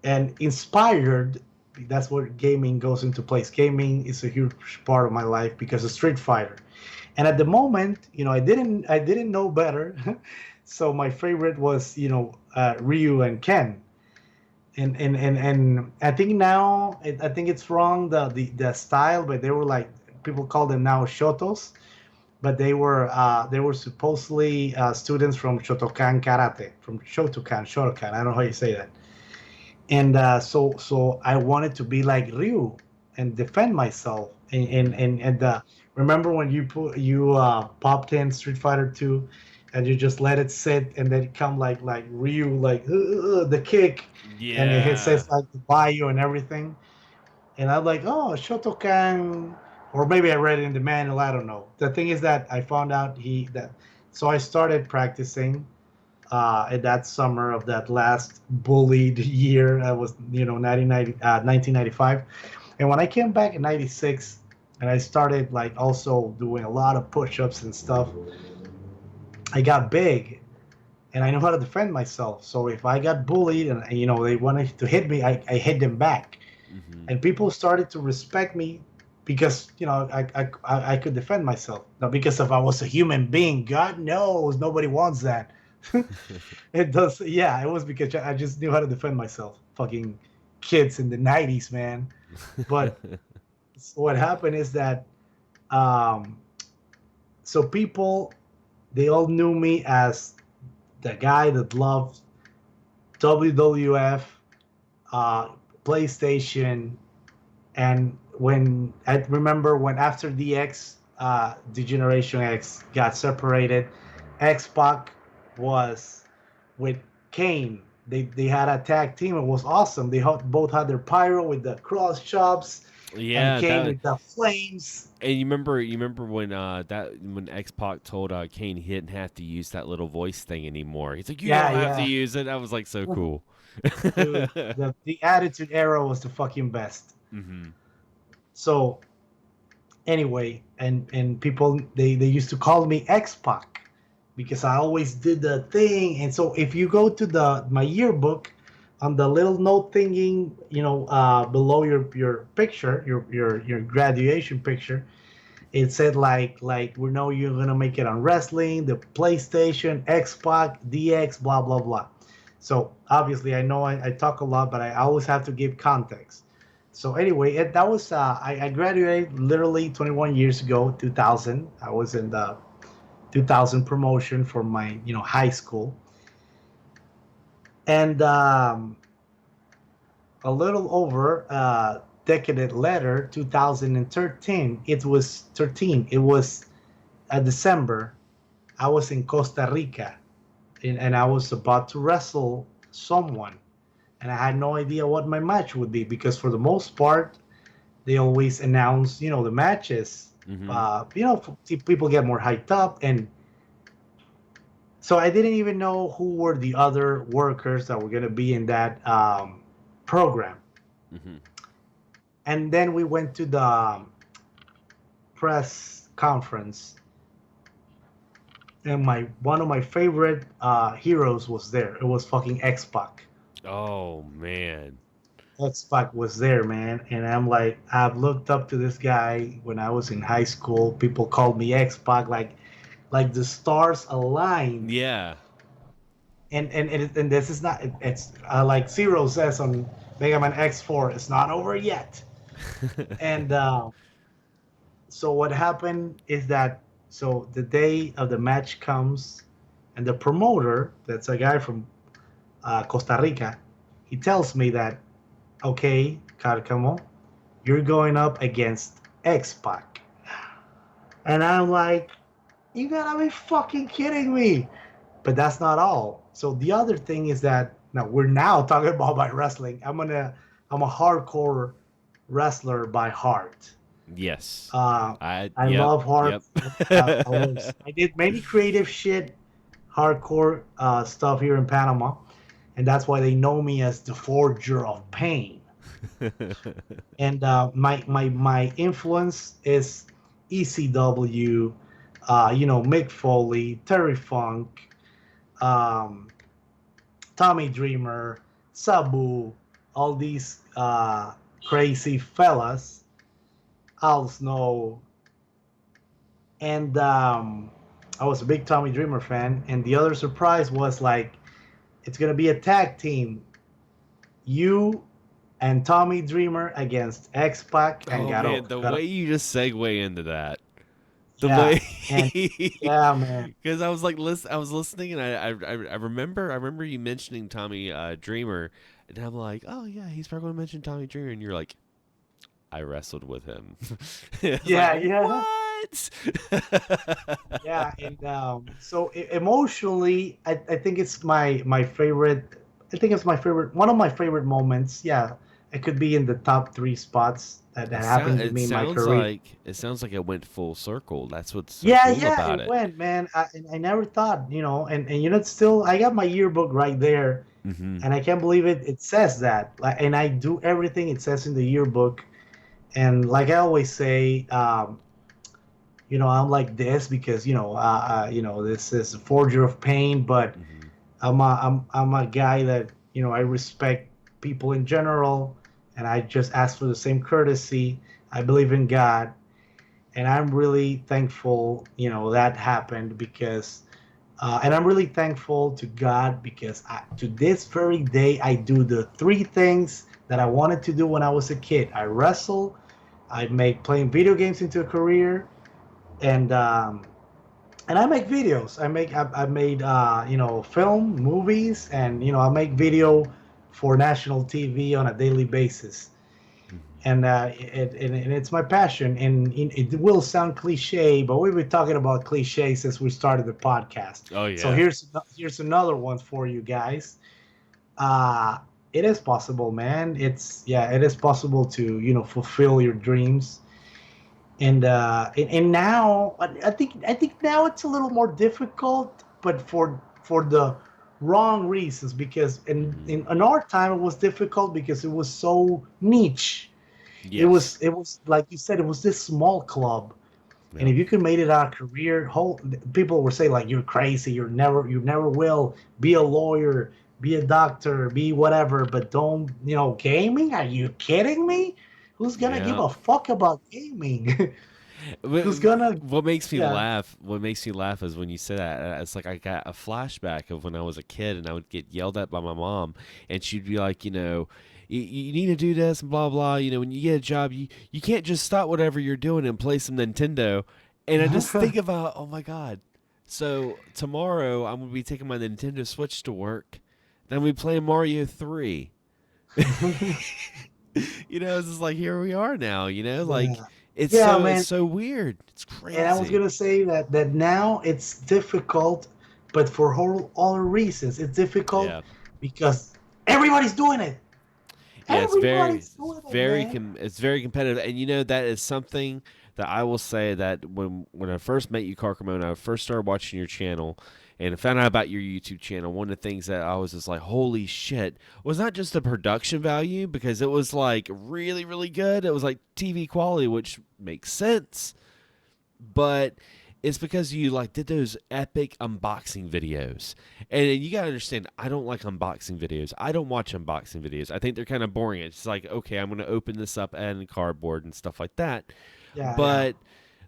and inspired. That's where gaming goes into place. Gaming is a huge part of my life because of Street Fighter. And at the moment, I didn't know better. So my favorite was Ryu and Ken. And I think now, I think it's wrong, the style, but they were like, people call them now Shotos, but they were supposedly students from Shotokan Karate, from Shotokan. I don't know how you say that. And so I wanted to be like Ryu and defend myself. And remember when you popped in Street Fighter 2, and you just let it sit, and then come like Ryu, like the kick, and it Yeah. says like Bio and everything. And I'm like, oh, Shotokan, or maybe I read it in the manual. I don't know. The thing is that I found out so I started practicing in that summer of that last bullied year. That was 1995. And when I came back in 96, and I started like also doing a lot of push-ups and stuff, I got big, and I know how to defend myself. So if I got bullied, and they wanted to hit me, I hit them back. Hmm. And people started to respect me because I could defend myself. Not because if I was a human being. God knows nobody wants that. It does. Yeah, it was because I just knew how to defend myself. Fucking kids in the 90s, man. But what happened is that, um, so people, they all knew me as the guy that loved WWF, uh, PlayStation. And when I remember, when after DX, the Generation X got separated, X-Pac was with Kane. They had a tag team. It was awesome. They both had their pyro with the cross chops, and Yeah, Kane that. with the flames. And you remember when X Pac told Kane he didn't have to use that little voice thing anymore. He's like, you Yeah, don't have to yeah. use it. That was like so cool. Dude, the Attitude Era was the fucking best. Hmm. So anyway, and people, they used to call me X-Pac because I always did the thing. And so if you go to the my yearbook, on the little note thingy, below your picture, your graduation picture, it said like we know you're gonna make it on wrestling, the PlayStation, Xbox, DX, blah blah blah. So obviously, I know I talk a lot, but I always have to give context. So anyway, that was I graduated literally 21 years ago, 2000. I was in the 2000 promotion for my high school, and a little over a decade later, 2013. It was 13. It was December. I was in Costa Rica, and I was about to wrestle someone, and I had no idea what my match would be because for the most part, they always announce the matches. Mm-hmm. People get more hyped up, and so I didn't even know who were the other workers that were going to be in that program. Mm-hmm. And then we went to the press conference, and my one of my favorite heroes was there. It was fucking X-Pac. Oh man. X-Pac was there, man, and I'm like, I've looked up to this guy when I was in high school. People called me X-Pac, like the stars aligned. Yeah. And this is not, it's like Zero says on Mega Man X4, it's not over yet. And so what happened is that, so the day of the match comes, and the promoter, that's a guy from Costa Rica, he tells me that, okay, Karcamo, you're going up against X-Pac. And I'm like, you gotta be fucking kidding me. But that's not all. So the other thing is that now we're now talking about my wrestling. I'm a hardcore wrestler by heart. Yes. I Yep. love hard. Yep. I did many creative shit, hardcore stuff here in Panama, and that's why they know me as the Forger of Pain. And my influence is ECW, Mick Foley, Terry Funk, um, Tommy Dreamer, Sabu, all these crazy fellas. Al Snow, and I was a big Tommy Dreamer fan. And the other surprise was like, it's gonna be a tag team, you and Tommy Dreamer against X-Pac and Oh man, the way you just segue into that. The yeah, way, and yeah, man, because I was like, I was listening, and I remember you mentioning Tommy Dreamer, and I'm like, oh yeah, he's probably going to mention Tommy Dreamer, and you're like, I wrestled with him. yeah, like, yeah. what? Yeah, and so emotionally, I think it's my favorite. I think it's my favorite, one of my favorite moments. Yeah, it could be in the top three spots that happened to me in my career. It sounds like it went full circle. That's what's so Yeah, cool yeah, about it it. went, man. I never thought, and it's still, I got my yearbook right there, Mm-hmm. and I can't believe it says that. Like, and I do everything it says in the yearbook, and like I always say, I'm like this because this is a forger of pain, but Mm-hmm. I'm a guy that I respect people in general, and I just ask for the same courtesy. I believe in God, and I'm really thankful that happened because, and I'm really thankful to God because to this very day I do the three things that I wanted to do when I was a kid. I wrestle, I make playing video games into a career, and I make videos. I made film, movies, and I make video for national TV on a daily basis. And and it's my passion. And it will sound cliche, but we've been talking about cliches since we started the podcast. Oh So yeah. here's another one for you guys. Uh, it is possible, man. It is possible to fulfill your dreams. And now I think now it's a little more difficult, but for the wrong reasons. Because Mm-hmm. in our time it was difficult because it was so niche. It Yes. was it was like you said, it was this small club, And Yep. if you can make it a career, whole people will say like you're crazy, you never will be a lawyer, be a doctor, be whatever, but don't, gaming? Are you kidding me? Who's gonna give Yeah. a fuck about gaming? Who's Wh- gonna, What makes me yeah. laugh? What makes me laugh is when you say that. It's like I got a flashback of when I was a kid, and I would get yelled at by my mom, and she'd be like, you need to do this and blah blah. When you get a job, you can't just stop whatever you're doing and play some Nintendo. And I just think about, oh my god. So tomorrow I'm gonna be taking my Nintendo Switch to work. Then we play Mario 3. It's just like here we are now. Like Yeah. it's Yeah, so it's man. so weird. It's And I was crazy. gonna say that now it's difficult, but for whole other reasons. It's difficult Yeah. because everybody's doing it. Yeah, Everybody's doing it, man. it's very competitive, and that is something that I will say that when I first met you, Karcamo, and I first started watching your channel and found out about your YouTube channel, one of the things that I was just like, holy shit, was not just the production value because it was like really really good. It was like TV quality, which makes sense, but it's because you like did those epic unboxing videos. And you gotta understand, I don't like unboxing videos. I don't watch unboxing videos. I think they're kind of boring. It's like, okay, I'm gonna open this up and cardboard and stuff like that. Yeah, yeah.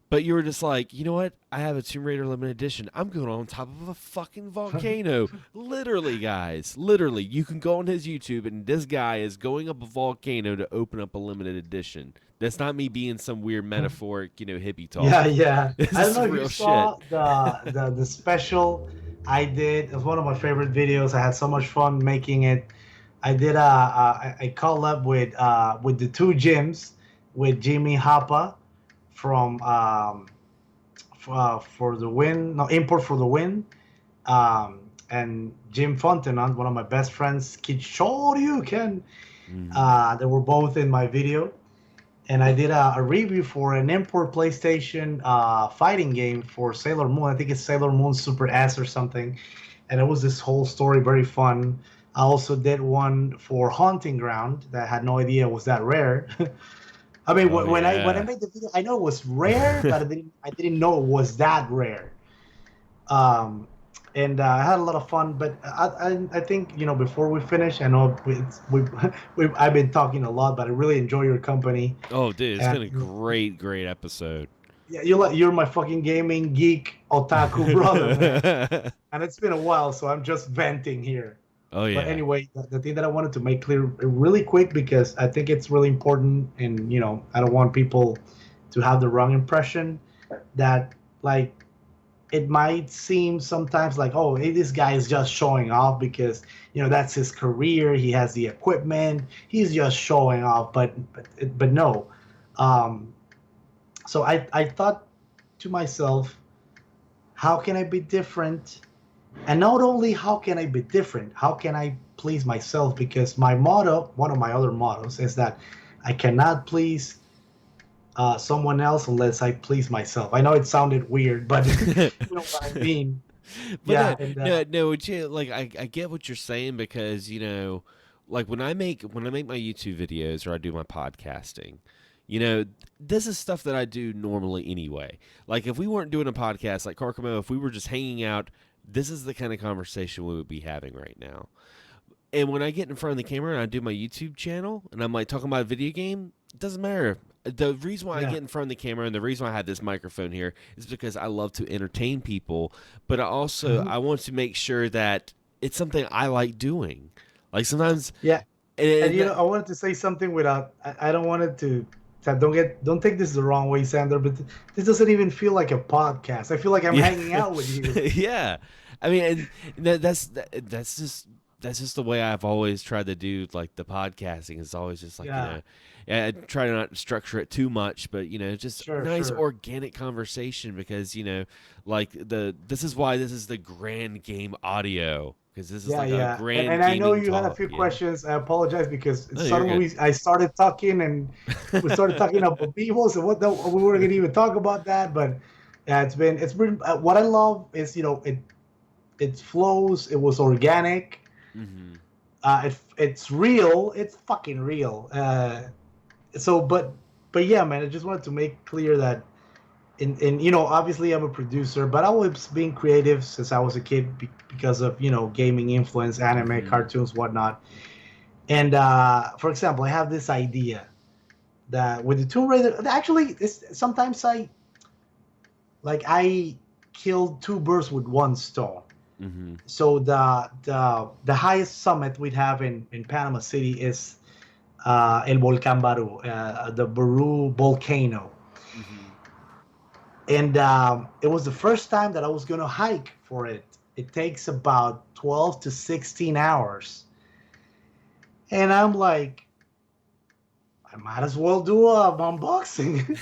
But you were just like, you know what? I have a Tomb Raider limited edition. I'm going on top of a fucking volcano. Literally, guys. Literally. You can go on his YouTube and this guy is going up a volcano to open up a limited edition. That's not me being some weird metaphoric, hippie Yeah, talk. yeah. This I don't is know if you real shit. saw the special I did. It was one of my favorite videos. I had so much fun making it. I did a collab with the two gyms with Jimmy Hapa from for the win, no import for the win, and Jim Fontenot, one of my best friends, Kichoryu. Mm. They were both in my video, and I did a review for an import PlayStation fighting game for Sailor Moon. I think it's Sailor Moon Super S or something, and it was this whole story, very fun. I also did one for Haunting Ground that I had no idea was that rare. I mean, Oh, when I yeah. made the video, I know it was rare, but I didn't know it was that rare. Um, and I had a lot of fun. But I think before we finish, I know I've been talking a lot, but I really enjoy your company. Oh, dude, it's And been a great, great episode. yeah, you're my fucking gaming geek otaku brother, man. And it's been a while, so I'm just venting here. Oh, But yeah. anyway, the thing that I wanted to make clear really quick because I think it's really important, and I don't want people to have the wrong impression that like it might seem sometimes like, oh, hey, this guy is just showing off because that's his career, he has the equipment, he's just showing off, but no. um so I thought to myself, how can I be different? And not only how can I be different, how can I please myself? Because my motto, one of my other mottos, is that I cannot please someone else unless I please myself. I know it sounded weird, but you know what I mean. But Yeah, and no. Like I get what you're saying because like when I make my YouTube videos or I do my podcasting, this is stuff that I do normally anyway. Like if we weren't doing a podcast, like Karcamo, if we were just hanging out, this is the kind of conversation we would be having right now. And when I get in front of the camera and I do my YouTube channel and I'm like talking about a video game, it doesn't matter. The reason why I yeah, get in front of the camera and the reason why I have this microphone here is because I love to entertain people, but mhm, I want to make sure that it's something I like doing. Like sometimes, yeah. And and I wanted to say something without. I don't want it to. Don't take this the wrong way, Sander. But this doesn't even feel like a podcast. I feel like I'm yeah, hanging out with you. yeah. I mean, and that's just the way I've always tried to do like the podcasting. Is always just like Yeah, I try to not structure it too much, but just sure, nice sure. organic conversation because like this is why this is the grand game audio because this is Yeah, like a yeah. And, grand and I know gaming you had a talk. few Yeah. questions. I apologize because No, you're good. suddenly I started talking and we started talking about people. So we weren't gonna even talk about that. But yeah, it's been what I love is it flows. It was organic. Hmm. It's real. It's fucking real. So but yeah, man, I just wanted to make clear that and you know, obviously I'm a producer, but I was being creative since I was a kid because of, you know, gaming influence, anime, Mm-hmm. cartoons, whatnot. And for example, I have this idea that with the Tomb Raider, actually, sometimes I killed two birds with one stone. Mm-hmm. So the highest summit we have in Panama City is El Volcán Baru, the Baru volcano. Mm-hmm. And it was the first time that I was going to hike for it. It takes about 12 to 16 hours. And I'm like, I might as well do a unboxing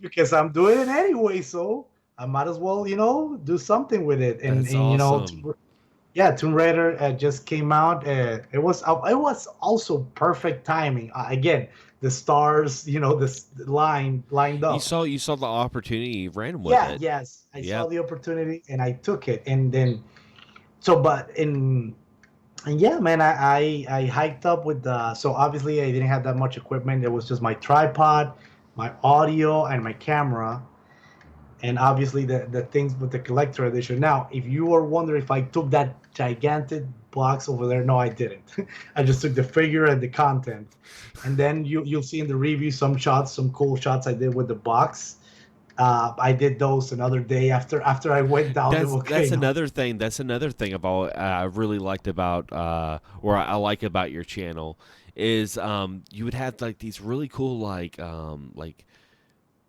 because I'm doing it anyway. So I might as well, you know, do something with it. That's And you know, awesome. yeah, Tomb Raider just came out. It was also perfect timing. Again, the stars, you know, this line lined You up. saw you saw the opportunity, you ran with Yeah, it. yes, I saw Yep. the opportunity and I took it. And then so, but in and yeah, man, I hiked up with the. So obviously I didn't have that much equipment. It was just my tripod, my audio, and my camera, and obviously the things with the collector edition. Now, if you are wondering if I took that gigantic box over there, no, I didn't. I just took the figure and the content, and then you'll see in the review some shots, some cool shots I did with the box. I did those another day after I went down the That's volcano. another thing. That's another thing about I really liked about or I like about your channel is you would have like these really cool like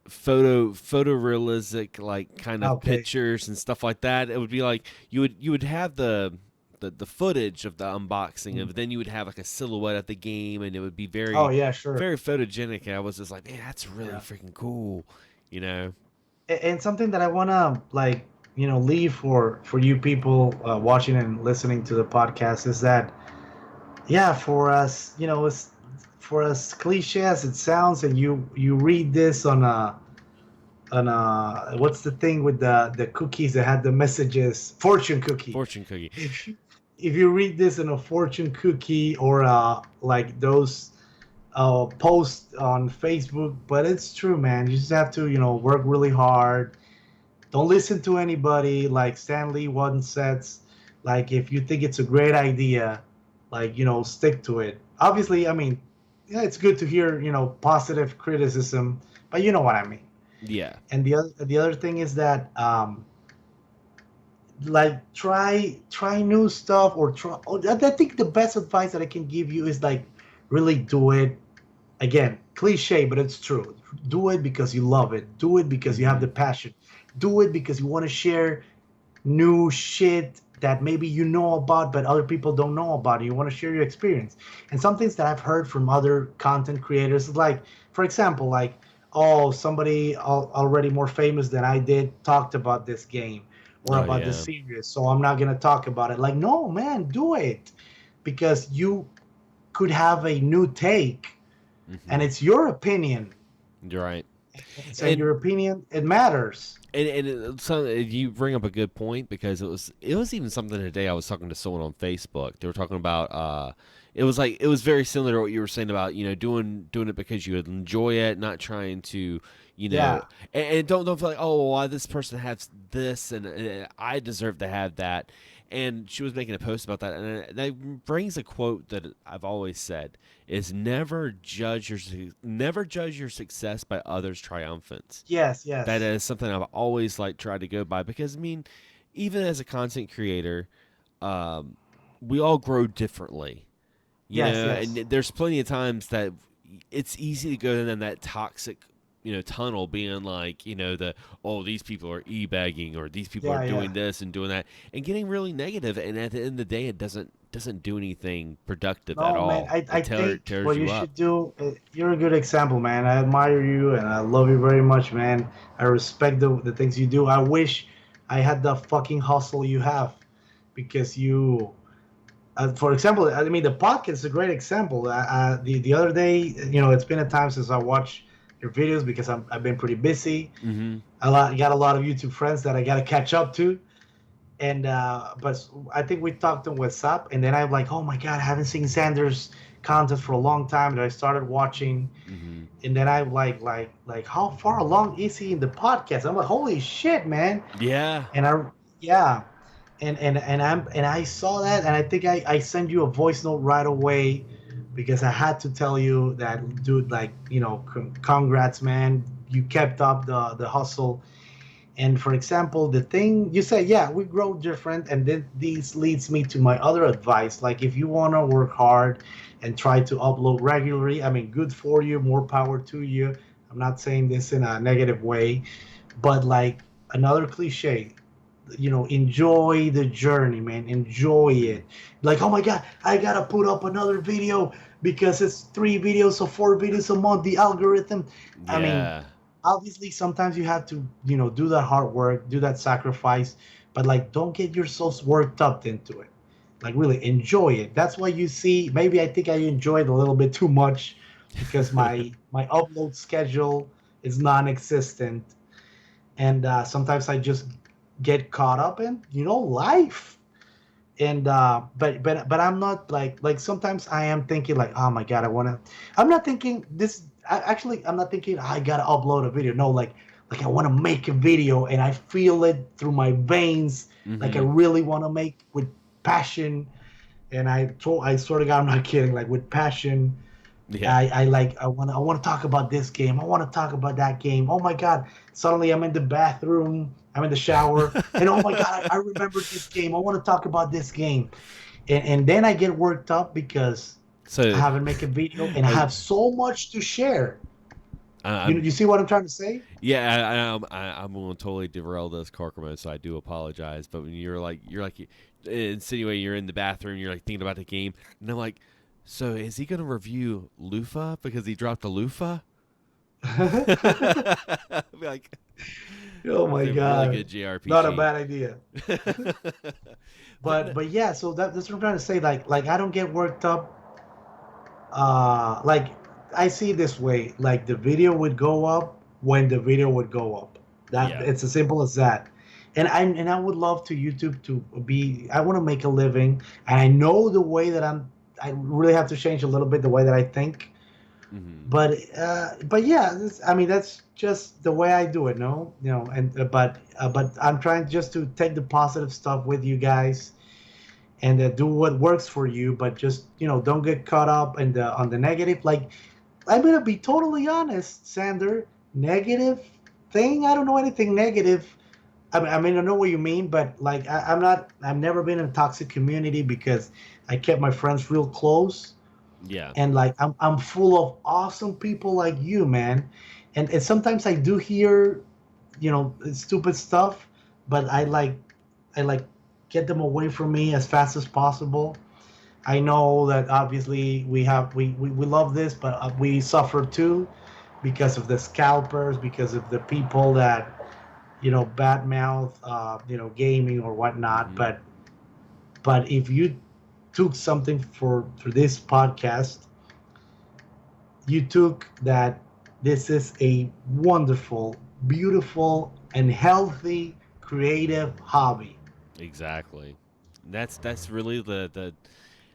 photorealistic like kind of Okay. pictures and stuff like that. It would be like you would have the footage of the unboxing and then you would have like a silhouette of the game and it would be Oh very yeah, sure. very photogenic and I was just like, man, that's really Yeah. freaking cool, you know. And something that I want to like, you know, leave for you people watching and listening to the podcast is that yeah, for us, you know, it's for as cliche as it sounds, and you read this on a what's the thing with the cookies that had the messages, fortune cookie. Fortune cookie. If if you read this in a fortune cookie or like those posts on Facebook, but it's true, man. You just have to, you know, work really hard. Don't listen to anybody. Like Stanley once says, like if you think it's a great idea, like, you know, stick to it. Obviously, I mean, yeah, it's good to hear, you know, positive criticism, but you know what I mean. Yeah. And the other thing is that like try new stuff or try. Oh, I think the best advice that I can give you is like really do it. Again, cliche, but it's true. Do it because you love it. Do it because you have Mhm. the passion. Do it because you want to share new shit that maybe you know about but other people don't know about. You want to share your experience. And some things that I've heard from other content creators is like, for example, like, oh, somebody already more famous than I did talked about this game or Oh about this yeah. series, so I'm not gonna talk about it. Like, no, man, do it because you could have a new take, and Mhm. it's your opinion. You're right. So And your opinion, it matters. you bring up a good point because it was even something today I was talking to someone on Facebook. They were talking about it was like it was very similar to what you were saying about doing it because you would enjoy it, not trying to you know Yeah. and don't feel like, oh, well, why this person has this and I deserve to have that. And she was making a post about that, and that brings a quote that I've always said is never judge your success by others' triumphants. Yes. That Yes. is something I've always like tried to go by because I mean, even as a content creator, um, we all grow differently, Yes. and Yes. there's plenty of times that it's easy to go down that toxic, tunnel, being like, the oh these people are e-bagging or these people are Yeah. doing Yeah. this and doing that and getting really negative, and at the end of the day, it doesn't do anything productive at No, man. all. I It think tears what you you up. should do. You're a good example, man. I admire you and I love you very much, man. I respect the things you do. I wish I had the fucking hustle you have, because you. For example, I mean, the podcast is a great example. The other day, you know, it's been a time since I watched your videos because I've been pretty busy. Mm-hmm. Got a lot of YouTube friends that I got to catch up to, and but I think we talked on WhatsApp, and then I'm like, oh my god, I haven't seen Xander's content for a long time that I started watching, Mm-hmm. and then I like how far along is he in the podcast? I'm like, holy shit, man! Yeah. And I yeah, and I saw that, and I think I sent you a voice note right away because I had to tell you that, dude, like, congrats, man. You kept up the hustle. And for example, the thing you said, yeah, we grow different, and then this leads me to my other advice. Like, if you want to work hard and try to upload regularly, I mean, good for you, more power to you. I'm not saying this in a negative way, but like another cliche, enjoy the journey, man. Enjoy Mm-hmm. it. Like, oh my god, I gotta put up another video because it's 3 videos or 4 videos a month, the algorithm. I mean, Yeah. obviously sometimes you have to, do that hard work, do that sacrifice, but like, don't get yourselves worked up into it. Like, really enjoy it. That's why you see, maybe I think I enjoyed a little bit too much because my upload schedule is non-existent, and sometimes I just get caught up in, life. And but I'm not like sometimes I am thinking like, oh my god, I'm not thinking this. Actually, I'm not thinking, I gotta upload a video. No, like I want to make a video, and I feel it through my veins. Like, I Mm-hmm. really want to make with passion. And I sort of, I'm not kidding, like, with passion. Yeah. I want to talk about this game. I want to talk about that game. Oh my god! Suddenly I'm in the bathroom. I'm in the shower, and oh my god, I remember this game. I want to talk about this game, and then I get worked up because I So, haven't made a video, and I I, have so much to share. You I'm you see what I'm trying to say? yeah, I'm going to totally derail this, Karcamo, so I do apologize. But when you're like insinuating you're in the bathroom, you're like thinking about the game, and I'm like, so is he going to review Lufa because he dropped a Lufa? Like, Oh it's my a really god, good not a JRPG. bad idea. But But yeah, so that's what I'm trying to say. Like I don't get worked up. Like, I see it this way, like, the video would go up when the video would go up. That yeah. It's as simple as that. And I would love to YouTube to be. I want to make a living, and I know the way that I really have to change a little bit the way that I think. Hmm. But yeah, I mean, that's just the way I do it. No, and but I'm trying just to take the positive stuff with you guys, and do what works for you, but just, don't get caught up in the on the negative. Like, I'm gonna be totally honest, Xander. Negative thing, I don't know anything negative. I know what you mean, but like, I'm not. I've never been in a toxic community because I kept my friends real close, Yeah. and like, I'm full of awesome people like you, man. And sometimes I do hear, stupid stuff, but I like get them away from me as fast as possible. I know that obviously we love this, but we suffer too because of the scalpers, because of the people that, bad mouth, gaming or whatnot. Hmm. But if you took something for this podcast, you took that this is a wonderful, beautiful, and healthy creative hobby. Exactly. That's really the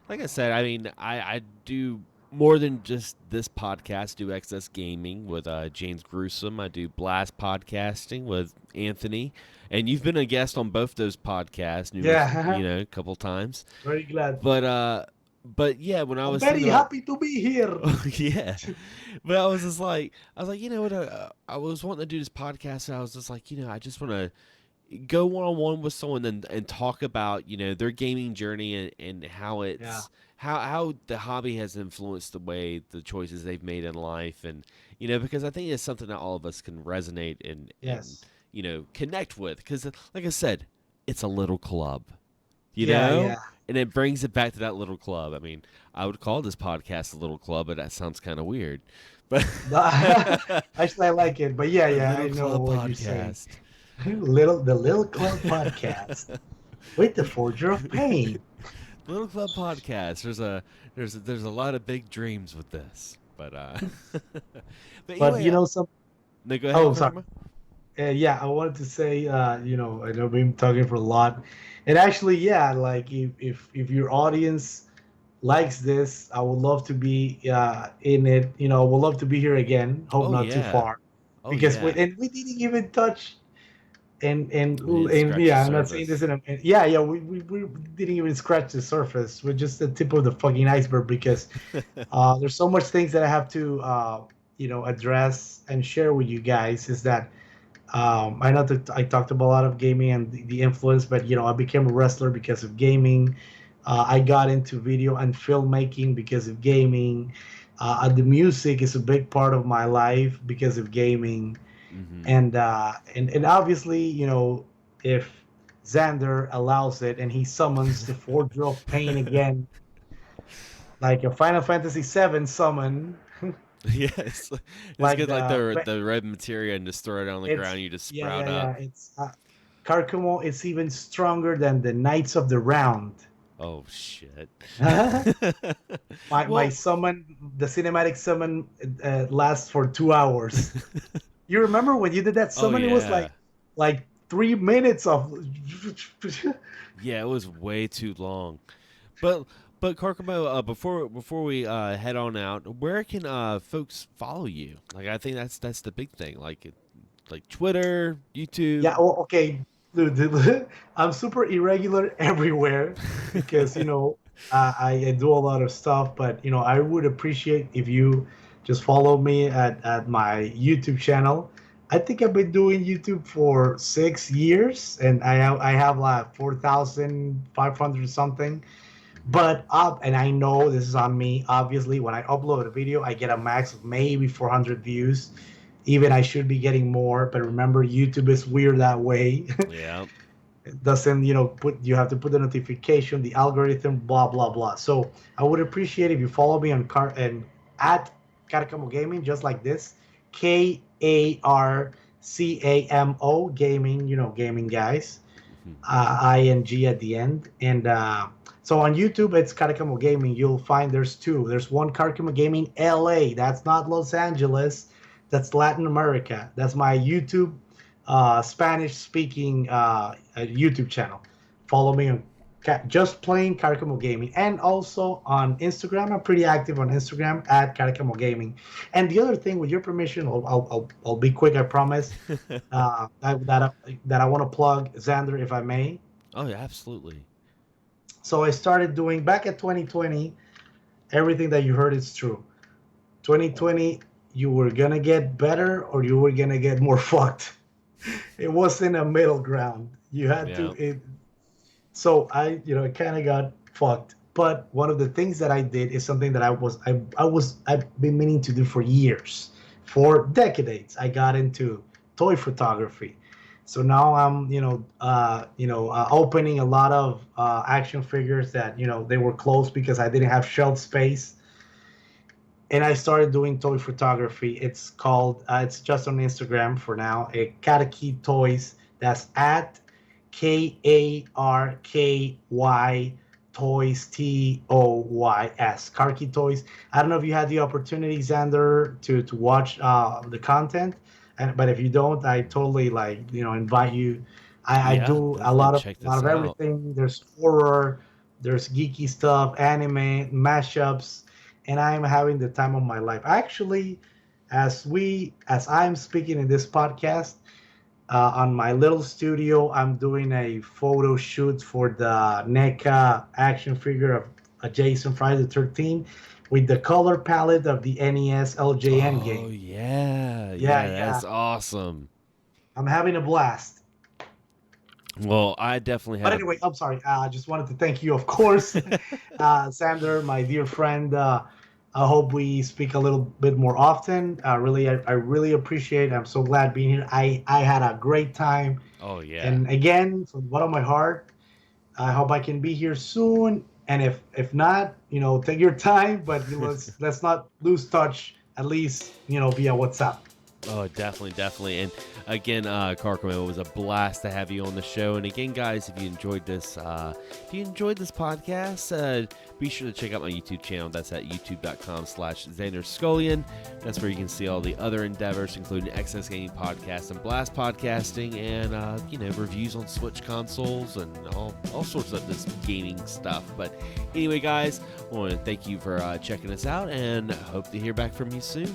like I said. I mean, I do more than just this podcast. Do excess gaming with James Gruesome. I do blast podcasting with Anthony, and you've been a guest on both those podcasts numerous, Yeah, a couple times. very glad. But but yeah, when I I'm was very thinking about happy to be here. yeah, but I was like, you know what? I was wanting to do this podcast, and I was just like, I just want to go one on one with someone and talk about their gaming journey and how Yeah. it's how the hobby has influenced the way the choices they've made in life, and because I think it's something that all of us can resonate and Yes. connect with, because like I said, it's a little club, you Yeah. know Yeah. and it brings it back to that little club. I mean, I would call this podcast a little club, but that sounds kind of weird, but Actually, I like it, but yeah, a yeah, I little know club what you're saying. podcast. The Little Club Podcast with the Forger of Pain. Little Club Podcast. There's a lot of big dreams with this, but but But anyway, some. no, go ahead, Oh, sorry. Karma. Yeah, I wanted to say, I know we've been talking for a lot, and actually, yeah, like, if your audience likes this, I would love to be in it. Would love to be here again. Hope Oh not too yeah. far, Oh because yeah. we didn't even touch. We didn't And scratch the yeah, I'm not saying this surface. in a yeah, we didn't even scratch the surface. We're just the tip of the fucking iceberg, because there's so much things that I have to address and share with you guys. Is that I know that I talked about a lot of gaming and the influence, but I became a wrestler because of gaming. I got into video and filmmaking because of gaming. The music is a big part of my life because of gaming, Hmm. and obviously, if Xander allows it and he summons the Forger of Pain again, like a Final Fantasy VII summon, Yes, it's like good. Like the red materia and just throw it on the it's ground. You just yeah, sprout yeah, up. yeah. It's Karcamo is even stronger than the Knights of the Round. Oh shit. My Well, summon, the cinematic summon, lasts for 2 hours. You remember when you did that oh summon? It was yeah, like 3 minutes of. yeah. It was way too long. But Karkamo, before we head on out, where can folks follow you? Like I think that's the big thing. Like Twitter, YouTube. Yeah, well, okay, dude, I'm super irregular everywhere because I do a lot of stuff, but I would appreciate if you just follow me at my YouTube channel. I think I've been doing YouTube for 6 years, and I have like 4,500 something. Hmm. But up, and I know this is on me. Obviously, when I upload a video, I get a max of maybe 400 views. Even I should be getting more, but remember, YouTube is weird that way. Yeah. It doesn't, put you have to put the notification, the algorithm, blah blah blah. So I would appreciate if you follow me on car and at Karcamo Gaming, just like this, Karcamo Gaming. Gaming guys. Hmm. ING at the end. And so on YouTube, it's Karcamo Gaming. You'll find there's two. There's one Karcamo Gaming LA. That's not Los Angeles. That's Latin America. That's my YouTube Spanish speaking YouTube channel. Follow me on just plain Karcamo Gaming. And also on Instagram. I'm pretty active on Instagram at Karcamo Gaming. And the other thing, with your permission, I'll be quick, I promise. That I want to plug Xander, if I may. Oh yeah, absolutely. So I started doing back at 2020. Everything that you heard is true. 2020, you were gonna get better or you were gonna get more fucked. It wasn't a middle ground. You had to. Yeah. So I kind of got fucked. But one of the things that I did is something that I've been meaning to do for years, for decades. I got into toy photography. So now I'm opening a lot of action figures that they were closed because I didn't have shelf space, and I started doing toy photography. It's called, it's just on Instagram for now, a Karky Toys. That's at KARKY Toys, TOYS. Karky Toys. I don't know if you had the opportunity, Xander, to watch the content, but if you don't, I totally invite you. I Yeah, do a definitely lot of check a lot this of out. everything. There's horror, there's geeky stuff, anime, mashups, and I'm having the time of my life. Actually, as I'm speaking in this podcast, on my little studio, I'm doing a photo shoot for the NECA action figure of Jason Friday the 13th with the color palette of the NES LJN Oh game. yeah, Yeah, yeah, yeah. that's awesome. I'm having a blast. Well, I definitely But have. anyway, I'm sorry. I just wanted to thank you, of course, Sander, my dear friend. I hope we speak a little bit more often. I really appreciate it. I'm so glad being here. I had a great time. Oh yeah. And again, from the bottom of my heart, I hope I can be here soon. And if not, take your time. But let's not lose touch. At least via WhatsApp. Oh, definitely. And again, Karcamo, it was a blast to have you on the show. And again, guys, if you enjoyed this podcast, be sure to check out my YouTube channel. That's at youtube.com/Xander Skullion. That's where you can see all the other endeavors, including XS Gaming Podcast and Blast Podcasting, and reviews on Switch consoles and all sorts of this gaming stuff. But anyway, guys, I want to thank you for checking us out, and hope to hear back from you soon.